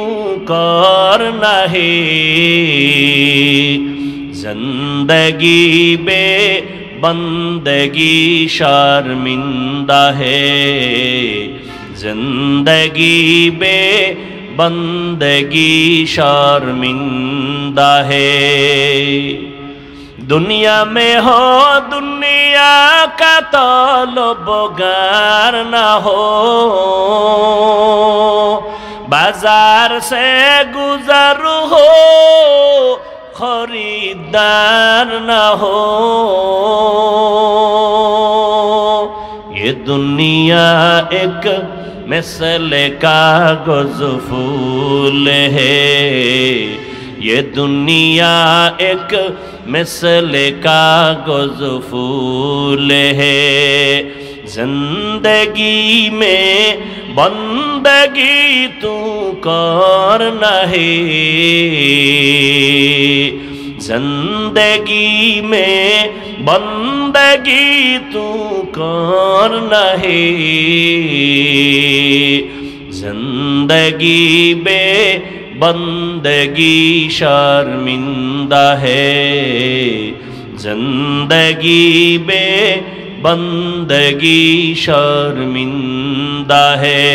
করনা হে, জিন্দগি বে বন্দগি শর্মিন্দা হে, জিন্দগি বে बंदगी शर्मिंदा है। दुनिया में हो दुनिया का तलबगार न हो, बाजार से गुजर हो खरीदार ना हो। ये दुनिया एक मिसल कागज फूल है, ये दुनिया एक मिसल कागज फूल है। जिंदगी में बंदगी तू करना है, जिंदगी में बंदगी तू करना है। जिंदगी बे बंदगी शर्मिंदा है, जिंदगी बे बंदगी शर्मिंदा है।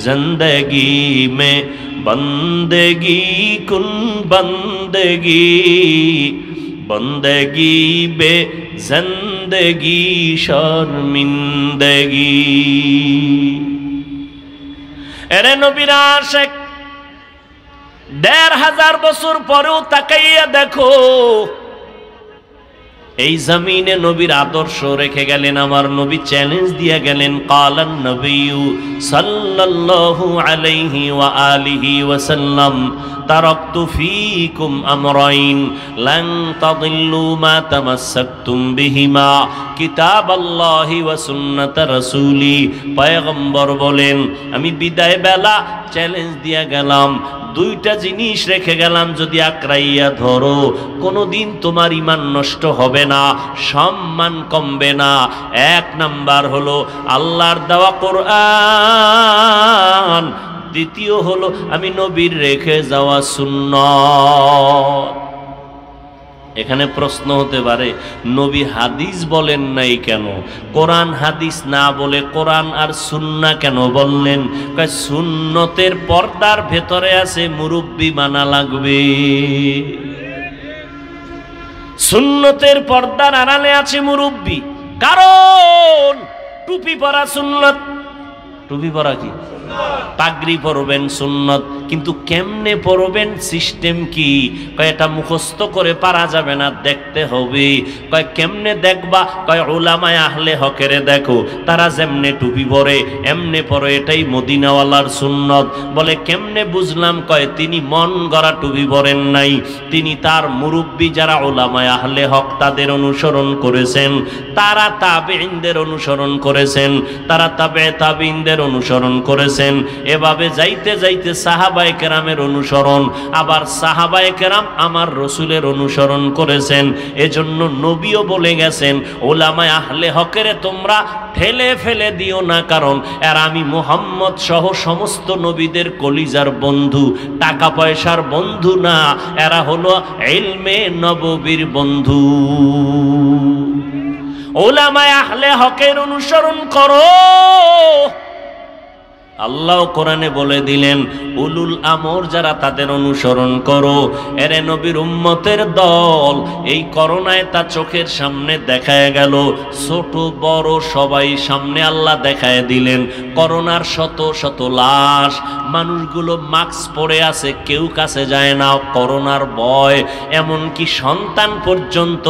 जिंदगी में बंदगी कुन बंदगी, बंदगी बे जिंदगी शर्मिंदगी। এরে নবীর আশিক ১৫০০ বছর পরেও তাকাইয়া দেখো, এই জমিনে নবীর আদর্শ রেখে গেলেন। আমার নবী চ্যালেঞ্জ দিয়ে গেলেন, কালান নবিয়্যু সাল্লাল্লাহু আলাইহি ওয়া আলিহি ওয়াসাল্লাম, তারাকতু ফীকুম আমরাইন লান তাদিল্লু মা তামাসসাকতুম বিহিমা কিতাবাল্লাহি ওয়া সুন্নাত রাসূলি। পয়গম্বর বলেন, আমি বিদায় বেলা চ্যালেঞ্জ দিয়ে গেলাম, দুইটা জিনিস রেখে গেলাম, যদি আঁকড়াইয়া ধরো কোনোদিন তোমার ঈমান নষ্ট হবে না, সম্মান কমবে না। এক নাম্বার হলো আল্লাহর দেওয়া কোরআন, দ্বিতীয় হলো আমি নবীর রেখে যাওয়া সুন্নাত। এখানে প্রশ্ন হতে পারে, নবী হাদিস বলেন নাই কেন? কোরআন হাদিস না বলে কোরআন আর সুন্নাহ কেন বললেন? সুন্নতের পর্দার ভেতরে আছে মুরব্বি মানা লাগবে, সুন্নতের পর্দার আড়ালে আছে মুরব্বি। কারণ টুপি পরা সুন্নত, টুপি পরা কি? পাগড়ি পরবেন সুন্নত, কিন্তু কেমনে পরবেন, সিস্টেম কি? কয় এটা মুখস্থ করে পারা যাবে না, দেখতে হবে। কয় কেমনে দেখবা? কয় উলামায়ে আহলে হকেরে দেখো, তারা যেমনে টুপি পরে এমনে পরে, এটাই মদিনাওয়ালার সুন্নত। বলে কেমনে বুঝলাম? কয় তিনি মন গড়া টুপি পরেন নাই, তিনি তার মুরব্বী যারা উলামায়ে আহলে হক তাদের অনুসরণ করেছেন, তারা তাবেঈনদের অনুসরণ করেছেন, তারা তাবে তাবেঈনদের অনুসরণ করেছেন। এভাবে যাইতে যাইতে সাহাবায়ে কেরামের অনুসরণ, আবার সাহাবায়ে কেরাম আমার রসুলের অনুসরণ করেছেন। এজন্য নবীও বলে গেছেন, উলামায়ে আহলে হকের তোমরা ঠেলে ফেলে দিও না, কারণ এর আমি মুহাম্মদ সহ সমস্ত নবীদের কলিজার বন্ধু, টাকা পয়সার বন্ধু না, এরা হলো ইলমে নববীর বন্ধু। উলামায়ে আহলে হকের অনুসরণ করো। আল্লাহ কোরআনে বলে দিলেন, উলুল আমর যারা তাদের অনুসরণ করো। এরে নবীর উম্মতের দল, এই করোনায় তা চোখের সামনে দেখায় গেল, ছোট বড় সবাই সামনে আল্লাহ দেখায় দিলেন। করোনার শত শত লাশ, মানুষগুলো মাস্ক পরে আছে, কেউ কাছে যায় না, করোনার ভয়। এমনকি সন্তান পর্যন্ত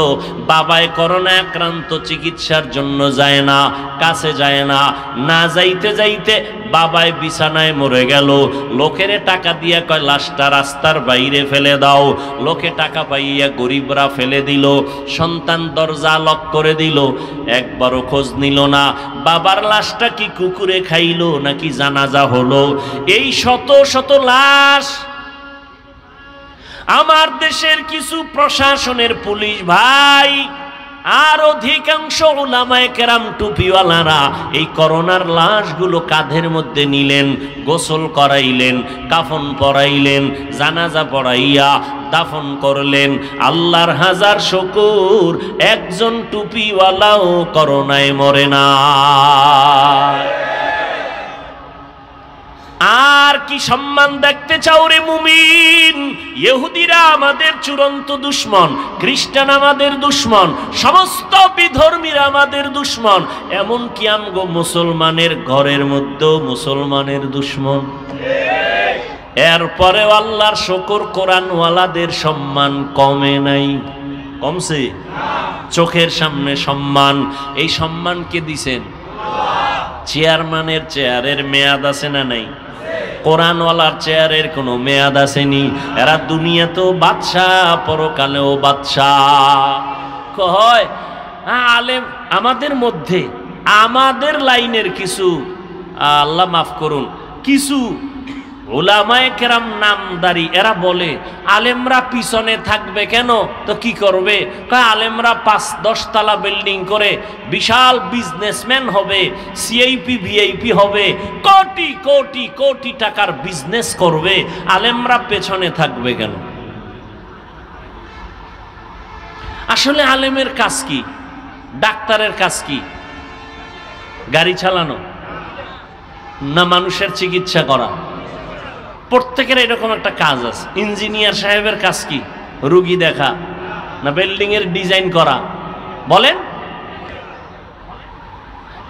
বাবায় করোনা আক্রান্ত, চিকিৎসার জন্য যায় না, কাছে যায় না। না যাইতে যাইতে বাবায় বিছানায় মরে গেল, লোকেরে টাকা দিয়া কয় লাশটা রাস্তার বাইরে ফেলে দাও। লোকে টাকা পাইয়া গরিবরা ফেলে দিল, সন্তান দরজা লক করে দিল, একবারও খোঁজ নিল না বাবার লাশটা কি কুকুরে খাইলো নাকি জানাজা হলো। এই শত শত লাশ। আমার দেশের কিছু প্রশাসনের পুলিশ ভাই আর অধিকাংশ উলামায়ে কেরাম টুপিওয়ালারা এই করোনার লাশগুলো কাঁধের মধ্যে নিলেন, গোসল করাইলেন, কাফন পরাইলেন, জানাজা পড়াইয়া দাফন করলেন। আল্লাহর হাজার শুকর, একজন টুপিওয়ালাও করোনায় মরে না। আর কি সম্মান দেখতে চাও রে মুমিন? ইহুদিরা আমাদের চূড়ান্ত দুশমন, খ্রিস্টান আমাদের দুশমন, সমস্ত বিধর্মীরা আমাদের দুশমন, এমনকি আমগো মুসলমানের ঘরের মধ্যেও মুসলমানের দুশমন। এরপরেও আল্লাহর শুকর, কোরআনওয়ালাদের সম্মান কমে নাই, কমছে? চোখের সামনে সম্মান, এই সম্মান কে দিছেন? চেয়ারম্যানের চেয়ারের মেয়াদ আছে না নাই? কোরআনওয়ালার চেয়ারের কোনো মেয়াদ আসেনি। এরা দুনিয়াতেও বাদশাহ, পরকালেও বাদশাহ। কয় আলেম আমাদের মধ্যে, আমাদের লাইনের কিছু, আল্লাহ মাফ করুন, কিছু উলামায়ে কেরাম নামদারি, এরা বলে আলেমরা পিছনে থাকবে কেন, তো কি করবে? কয় আলেমরা ৫-১০ তলা বিল্ডিং করে বিশাল বিজনেসম্যান হবে, সিআইপি ভিআইপি হবে, কোটি কোটি কোটি টাকার বিজনেস করবে, আলেমরা পেছনে থাকবে কেন? আসলে আলেমের কাজ কি? ডাক্তারের কাজ কি? গাড়ি চালানো না মানুষের চিকিৎসা করা? প্রত্যেকের এরকম একটা কাজ আছে। ইঞ্জিনিয়ার সাহেবের কাজ কি? রুগী দেখা না বিল্ডিং এর ডিজাইন করা? বলেন।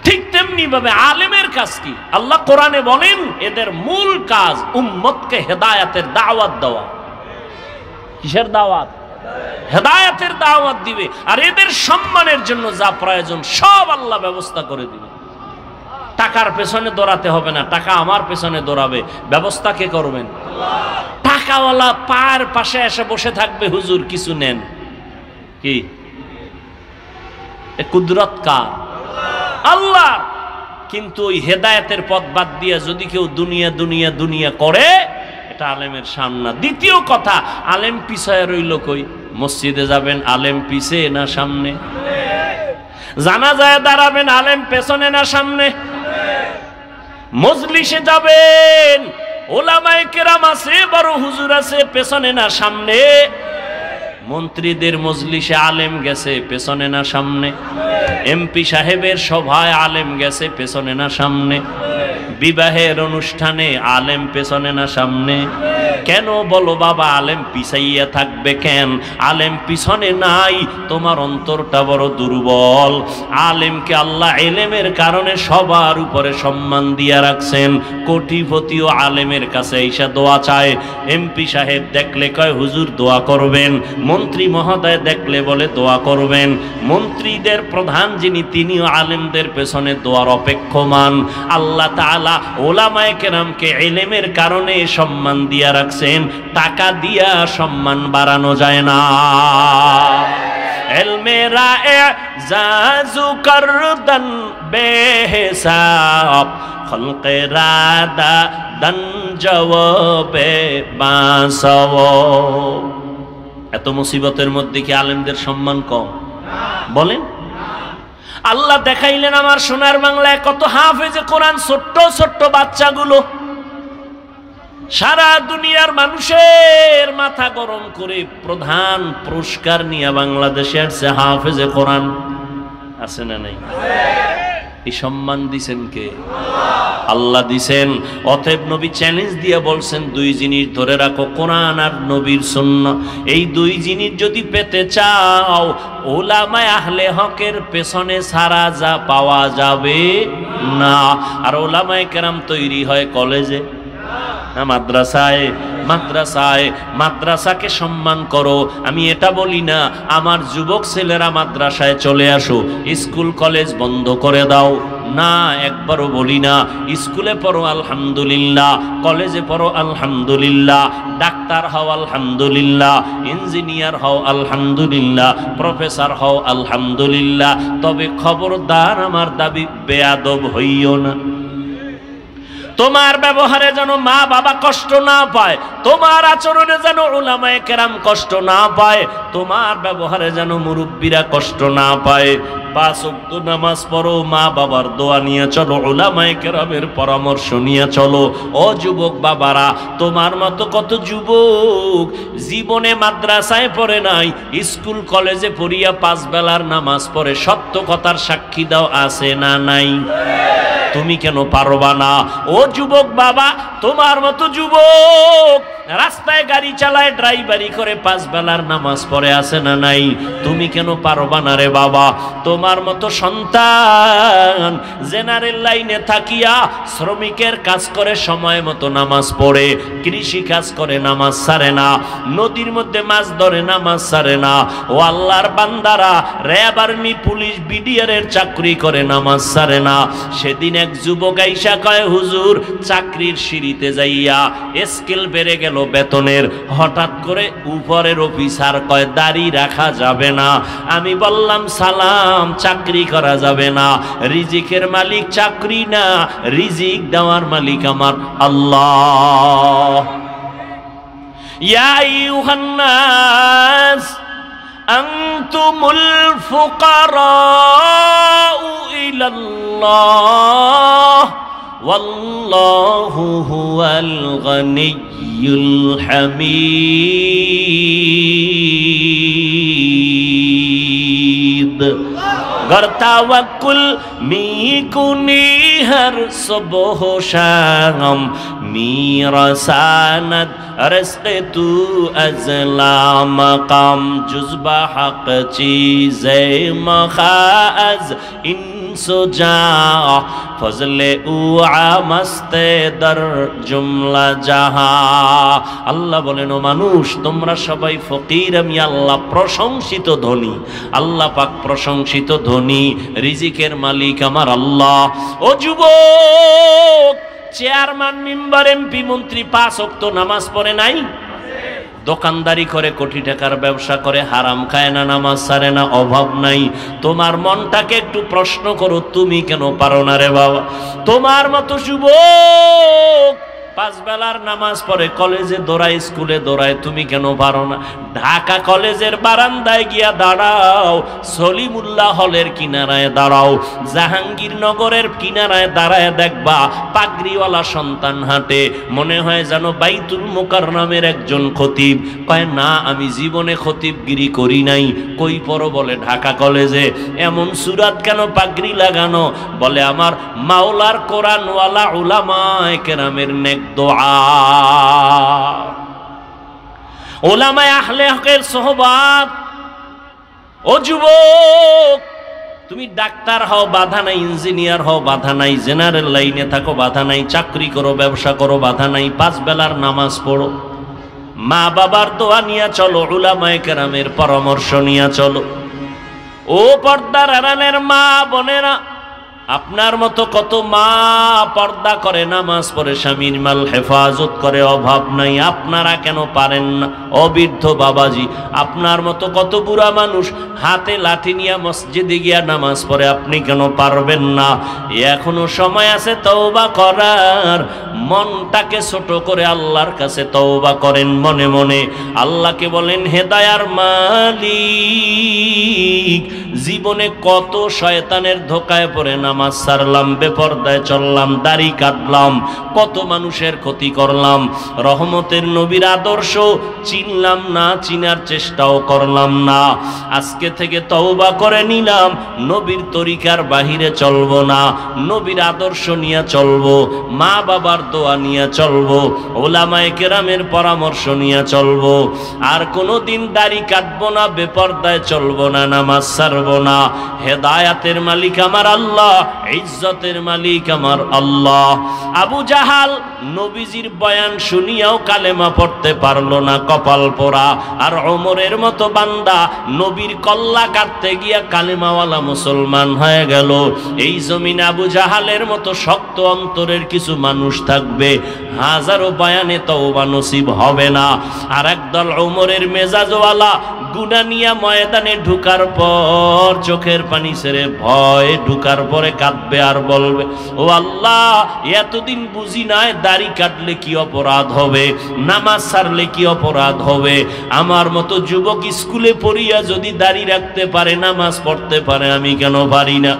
ঠিক তেমনি ভাবে আলেমের কাজ কি? আল্লাহ কোরআনে বলেন এদের মূল কাজ উম্মতকে হেদায়েতের দাওয়াত দেওয়া। কিসের দাওয়াত? হেদায়েতের দাওয়াত দিবে। আর এদের সম্মানের জন্য যা প্রয়োজন সব আল্লাহ ব্যবস্থা করে দিবে। টাকার পেছনে দৌড়াতে হবে না, টাকা আমার পেছনে দৌড়াবে। ব্যবস্থা কে করবেন? টাকাওয়ালা পার পাশে এসে বসে থাকবে, হুজুর কিছু নেন। কি কুদরত কার? আল্লাহ। কিন্তু ওই হেদায়েতের পথ বাদ দিয়ে যদি কেউ দুনিয়া দুনিয়া দুনিয়া করে, এটা আলেমের সামনে। দ্বিতীয় কথা, আলেম পিছায় রইল কই? মসজিদে যাবেন আলেম পিছে না সামনে? জানাজায় দাঁড়াবেন আলেম পেছনে না সামনে? মজলিসে যাবেন উলামায়ে কেরাম আছে, বড় হুজুর আছে, পেছনে না সামনে? মন্ত্রীদের মজলিসে আলেম গেছে, পেছনে না সামনে? এমপি সাহেবের সভায় আলেম গেছে, পেছনে না সামনে? বিবাহের অনুষ্ঠানে আলেম পেছনে না সামনে? কেন বলো বাবা, আলেম পিছাইয়া থাকবে কেন? আলেম পিছনে নাই, তোমার অন্তরটা বড় দুর্বল। আলেমকে আল্লাহ এলেমের কারণে সবার উপরে সম্মান দিয়া রাখছেন। কোটিপতিও আলেমের কাছে এসে দোয়া চায়। এমপি সাহেব দেখলে কয় হুজুর দোয়া করবেন, মন্ত্রী মহোদয় দেখলে বলে দোয়া করবেন। মন্ত্রীদের প্রধান যিনি, তিনিও আলেমদের পেছনে দোয়ার অপেক্ষমান। আল্লাহ তাআলা উলামায়ে কেরামকে ইলমের কারণে সম্মান দিয়া রাখছেন, টাকা দিয়া সম্মান বাড়ানো যায় না। ইলমেরা ইজাজু করদান বেহিসাব, খলকেরা দান জওয়াবে বাসব। এত মুসিবতের মধ্যে কি আলেমদের সম্মান কম? বলেন। আল্লাহ দেখাইলেন আমার সোনার বাংলায় কত হাফেজে কোরআন, ছোট্ট ছোট্ট বাচ্চাগুলো সারা দুনিয়ার মানুষের মাথা গরম করে প্রধান পুরস্কার নিয়ে বাংলাদেশে আসছে। হাফেজে কোরআন আছে না নাই? এই সম্মান দিছেন কে? আল্লাহ দিছেন। অতএব নবী চ্যালেঞ্জ দিয়ে বলছেন দুই জিনিস ধরে রাখো, কোরআন আর নবীর সুন্নাহ। এই দুই জিনিস যদি পেতে চাও, উলামায়ে আহলে হকের পেছনে ছাড়া যা পাওয়া যাবে না। আর উলামায়ে কেরাম তৈরি হয় কলেজে না মাদ্রাসায়? মাদ্রাসায়। মাদ্রাসাকে সম্মান করো। আমি এটা বলি না আমার যুবক ছেলেরা মাদ্রাসায় চলে আসো, স্কুল কলেজ বন্ধ করে দাও, না, একবারও বলি না। স্কুলে পড়ো আলহামদুলিল্লাহ, কলেজে পড়ো আলহামদুলিল্লাহ, ডাক্তার হও আলহামদুলিল্লাহ, ইঞ্জিনিয়ার হও আলহামদুলিল্লাহ, প্রফেসর হও আলহামদুলিল্লাহ। তবে খবরদার আমার দাবি বেয়াদব হইও না। তোমার ব্যবহারে যেন মা বাবা কষ্ট না পায়, তোমার আচরণে যেন উলামায়ে কেরাম কষ্ট না পায়, তোমার ব্যবহারে যেন মুরব্বীরা কষ্ট না পায়। 5 ওয়াক্ত নামাজ পড়ো, মা বাবার দোয়া নিয়ে চলো, উলামায়ে কেরামের পরামর্শ নিয়ে চলো। ও যুবক বাবারা, তোমার মতো কত যুবক জীবনে মাদ্রাসায় পড়ে নাই, স্কুল কলেজে পড়িয়া 5 বেলার নামাজ পড়ে। সত্য কথার সাক্ষী দাও, আছে না নাই? তুমি কেন পারবা না? ও যুবক বাবা, তোমার মতো যুবক রাস্তায় গাড়ি চালায়, ড্রাইভারি করে, 5 বেলার নামাজ পড়ে, আছে না নাই? তুমি কেন পারবা না রে বাবা? তোমার মতো সন্তান জেনারেল লাইনে থাকিয়া শ্রমিকের কাজ করে, সময় মতো নামাজ পড়ে, কৃষি কাজ করে, নামাজ ছাড়ে না, নদীর মধ্যে মাছ ধরে, নামাজ ছাড়ে না। ও আল্লাহর বান্দারা, র্যাব, আর্মি, পুলিশ, বিডিআর এর চাকরি করে, নামাজ ছাড়ে না। সেদিন এক যুবক আইসা কয়, হুজুর চাকরির সিঁড়িতে যাইয়া স্কেল বেড়ে গেল বেতনের, হঠাৎ করে উপরের অফিসার কয় দাড়ি রাখা যাবে না। আমি বললাম সালাম, চাকরি করা যাবে না, রিজিকের মালিক চাকরি না, রিজিক দেওয়ার মালিক আমার আল্লাহ। ইয়া আইয়ুহান নাস আনতুমুল ফুকারাউ ইলাল্লাহ ওয়াল্লাহু হুয়াল গনিয়্যুল হামিদ। गर तवक्कुल मीकुनी हर सुबह शाम, मीरसानत रज़्क़ तू अज़ला मक़ाम, जुज़्बा हक़ चीज़े मख़ाज़ इंसुजा, फज़ले उआ मस्ते दर जुमला जहा। আল্লাহ বলেন, ও মানুষ তোমরা সবাই ফকির, আমি আল্লাহ প্রশংসিত ধনী। আল্লাহ পাক প্রশংসিত ধনী, রিজিকের মালিক আমার আল্লাহ। ও যুবক, চেয়ারম্যান, মেম্বার, এমপি, মন্ত্রী 5 ওয়াক্ত নামাজ পড়ে নাই? দোকানদারি করে, কোটি টাকার ব্যবসা করে, হারাম খায় না, নামাজ ছাড়ে না, অভাব নাই। তোমার মনটাকে একটু প্রশ্ন করো, তুমি কেন পারো না রে বাবা? তোমার মতো যুবক 5 বেলার নামাজ পড়ে, কলেজে দৌড়ায়, স্কুলে দৌড়ায়, তুমি কেন পারো না? ঢাকা কলেজের বারান্দায় গিয়া দাঁড়াও, সলিমুল্লাহ হলের কিনারায় দাঁড়াও, জাহাঙ্গীরনগরের কিনারায় দাঁড়ায়, দেখবা পাগড়িওয়ালা সন্তান হাঁটে, মনে হয় যেন বাইতুল মুকাররমের একজন খতিব। কয় না, আমি জীবনে খতিবগিরি করি নাই। কই পড়ো? বলে ঢাকা কলেজে। এমন সুরাত কেন পাগড়ি লাগানো? বলে আমার মাওলার কোরআনওয়ালা উলামায়ে কেরামের নেক দোয়া, ওলামায়ে আহলে হকের সোহবাত। ও যুবক, তুমি ডাক্তার হও, বাধা নাই, ইঞ্জিনিয়ার হও, বাধা নাই, জেনারেল লাইনে থাকো, বাধা নাই, চাকরি করো, ব্যবসা করো, বাধা নাই, 5 বেলার নামাজ পড়ো, মা বাবার দোয়া নিয়ে চলো, উলামায়ে কেরামের পরামর্শ নিয়ে চলো। ও পর্দার আড়ালের মা বোনেরা, আপনার মতো কত মা পর্দা করে, নামাজ পড়ে, স্বামীর মাল হেফাজত করে, অভাব নাই, আপনারা কেন পারেন না? অবৃদ্ধ বাবাজি, আপনার মতো কত বুড়া মানুষ হাতে লাঠি নিয়ে মসজিদে গিয়া নামাজ পড়ে, আপনি কেন পারবেন না? এখনো সময় আছে তওবা করার। মনটাকে ছোট করে আল্লাহর কাছে তওবা করেন মনে মনে। আল্লাহকে বলেন, হেদায়ার মালিক, জীবনে কত শয়তানের ধোকায় পড়ে নামাজ ছাড়লাম, বেপরদায় চললাম, দাড়ি কাটলাম, কত মানুষের ক্ষতি করলাম, রহমতের নবীর আদর্শ চিনলাম না, চিনার চেষ্টাও করলাম না। আজকে থেকে তওবা করে নিলাম, নবীর তরিকার বাহিরে চলবো না, নবীর আদর্শ নিয়ে চলবো, মা বাবার দোয়া নিয়ে চলবো, ওলামায়ে কেরামের পরামর্শ নিয়ে চলবো। আর কোনোদিন দাড়ি কাটবো না, বেপরদায় চলবো না, নামাজ ছাড়বো না। হেদায়াতের মালিক আমার আল্লাহ, ইজ্জতের মালিক আমার আল্লাহ। আবু জাহাল নবীজির বয়ান শুনিয়াও কালেমা পড়তে পারলো না, কপাল পোড়া। আর ওমরের মতো বান্দা নবীর কল্লা কাটতে গিয়া কালেমাওয়ালা মুসলমান হয়ে গেল। এই জমিনে আবু জাহালের মতো শক্ত অন্তরের কিছু মানুষ থাকবে, হাজারো বয়ানে তওবা নসিব হবে না। আর একদল ওমরের মেজাজওয়ালা গুনাহ নিয়া ময়দানে ঢুকার পর চোখের পানি ছেড়ে ভয় ঢুকার পরে কাঁদবে আর বলবে, ও আল্লাহ, এতদিন বুঝি নাই দাড়ি কাটলে কি অপরাধ হবে, নামাজ ছাড়লে কি অপরাধ হবে। আমার মতো যুবক স্কুলে পড়িয়া যদি দাড়ি রাখতে পারে, নামাজ পড়তে পারে, আমি কেন পারি না?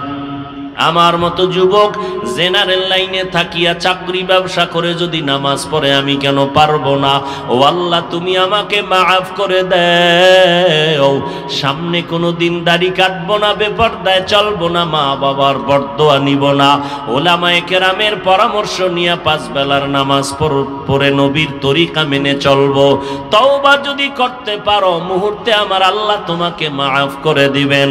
আমার মতো যুবক জেনারেল লাইনে থাকিয়া চাকরি ব্যবসা করে যদি নামাজ পড়ে আমি কেন পারবো না? ও আল্লাহ, তুমি আমাকে মাফ করে দাও। সামনে কোনো দিন দাড়ি কাটবো না, বেপরদায় চলবো না, মা বাবার বরদোয়া নিব না, ওলামায়ে কেরামের পরামর্শ নিয়ে 5 বেলার নামাজ পড়ে নবীর তরিকা মেনে চলবো। তওবা যদি করতে পারো মুহূর্তে আমার আল্লাহ তোমাকে মাফ করে দিবেন।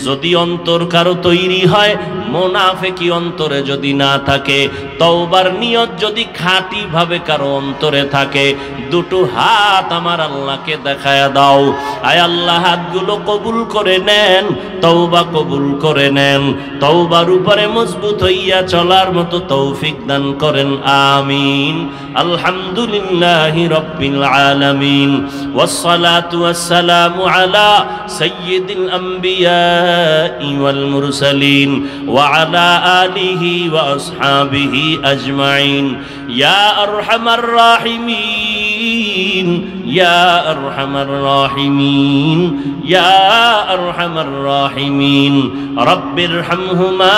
যদি অন্তর কারো তৈরি হয়, মুনাফিকি অন্তরে যদি না থাকে, তওবার নিয়ত যদি খাঁটি ভাবে কারো অন্তরে থাকে, দুটো হাত আমার আল্লাহকে দেখায়া দাও। আয় আল্লাহ, হাতগুলো কবুল করে নেন, তওবা কবুল করে নেন, তওবার উপরে মজবুত হইয়া চলার মতো তৌফিক দান করেন, আমিন। আলহামদুলিল্লাহি রাব্বিল আলামিন, ওয়াসসালাতু ওয়াসসালামু আলা সাইয়্যিদিল আমবিয়াই ওয়াল মুরসালিন ওয়া আলা আলিহি ওয়া আসহাবিহি আজমাইন। ইয়া আরহামার রাহিমিন, ইয়া আরহামার রাহিমিন, ইয়া আরহামার রাহিমিন। রব্বিরহামহুমা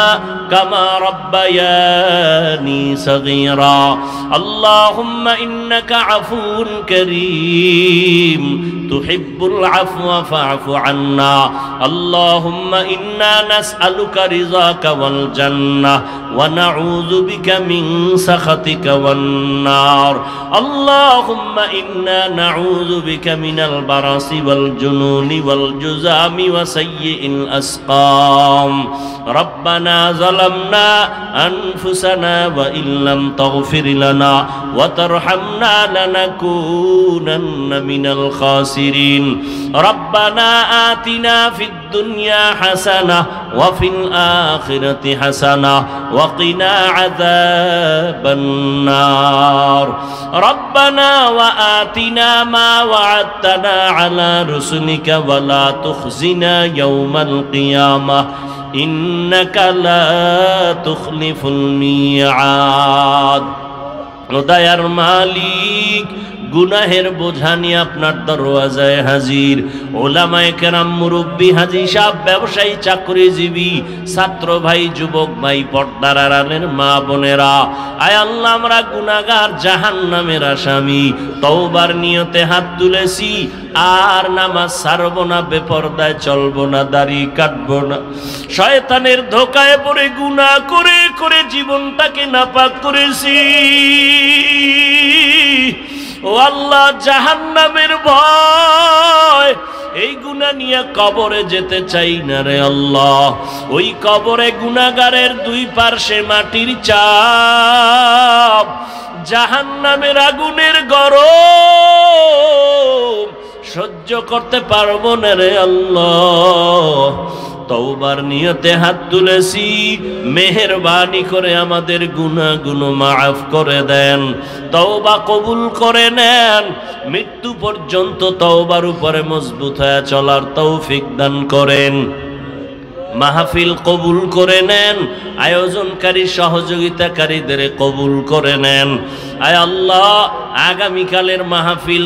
কামা রাব্বায়ানি সগীরা। আল্লাহুম্মা ইন্নাকা আফুউন কারীম তুহিব্বুল আফওয়া ফা'ফু আন্না। আল্লাহুম্মা ইন্না নাসআলুকা রিযাকা ওয়াল জান্নাহ ওয়া নাউযু বিকা মিন সাখাতিকা ওয়ান নার। আল্লাহুম্মা ইন্না নাউযু বিকা মিনাল বারাসি ওয়াল জুনুনি ওয়াল জুযামি ওয়া সাইয়্যিল আসকাম। রব্বানা যালামনা আনফুসানা ওয়া ইল্লাম তাগফির লানা ওয়া তারহামনা লানাকুনান্না মিনাল খাসিরিন। রব্বানা আতিনা ফিদ দুনিয়া হাসানাহ ওয়া ফিল আখিরাতি হাসানাহ ওয়া কিনা আযাবান নার। রব্বানা ওয়া আতিনা মা ওয়া'আদতানা আলা রুসুলিকা ওয়া লা তুখজিনা ইয়াওমাল কিয়ামাহ ইন্নাকা লা তুখলিফুল মিআদ। দয়ার মালিক, গুনাহের বোঝা নিয়ে আপনার দরওয়াজায় হাজির। ওলামায়ে কেরাম, মুরব্বী, হাজী সাহেব, ব্যবসায়ী, চাকরিজীবী, ছাত্র ভাই, যুবক ভাই, পর্দার আড়ালের মা বোনেরা, আয় আল্লাহ, আমরা গুনাহগার, জাহান্নামের আসামি। তওবার নিয়তে হাত তুলেছি, আর নামাজ ছাড়বো না, বেপরদায় চলবো না, দাড়ি কাটবো না। শয়তানের ধোকায় পড়ে গুনাহ করে করে জীবনটাকে নাপাক করেছি। ও আল্লাহ, জাহান্নামের ভয়, এই গুনাহ নিয়ে কবরে যেতে চাই না রে আল্লাহ। ওই কবরে গুনাহগারের 2 পার্শ্বে মাটির চাপ, জাহান্নামের আগুনের গরম সহ্য করতে পারবো না রে আল্লাহ। তওবার নিয়তে হাত তুলেছি, মেহেরবানি করে আমাদের গুনাহগুলো মাফ করে দেন, তওবা কবুল করে নেন। মৃত্যু পর্যন্ত তওবার উপরে মজবুত হয়ে চলার তৌফিক দান করেন। মাহফিল কবুল করে নেন, আয়োজনকারী সহযোগিতাকারীদের কবুল করে নেন। আয় আল্লাহ, আগামীকালের মাহফিল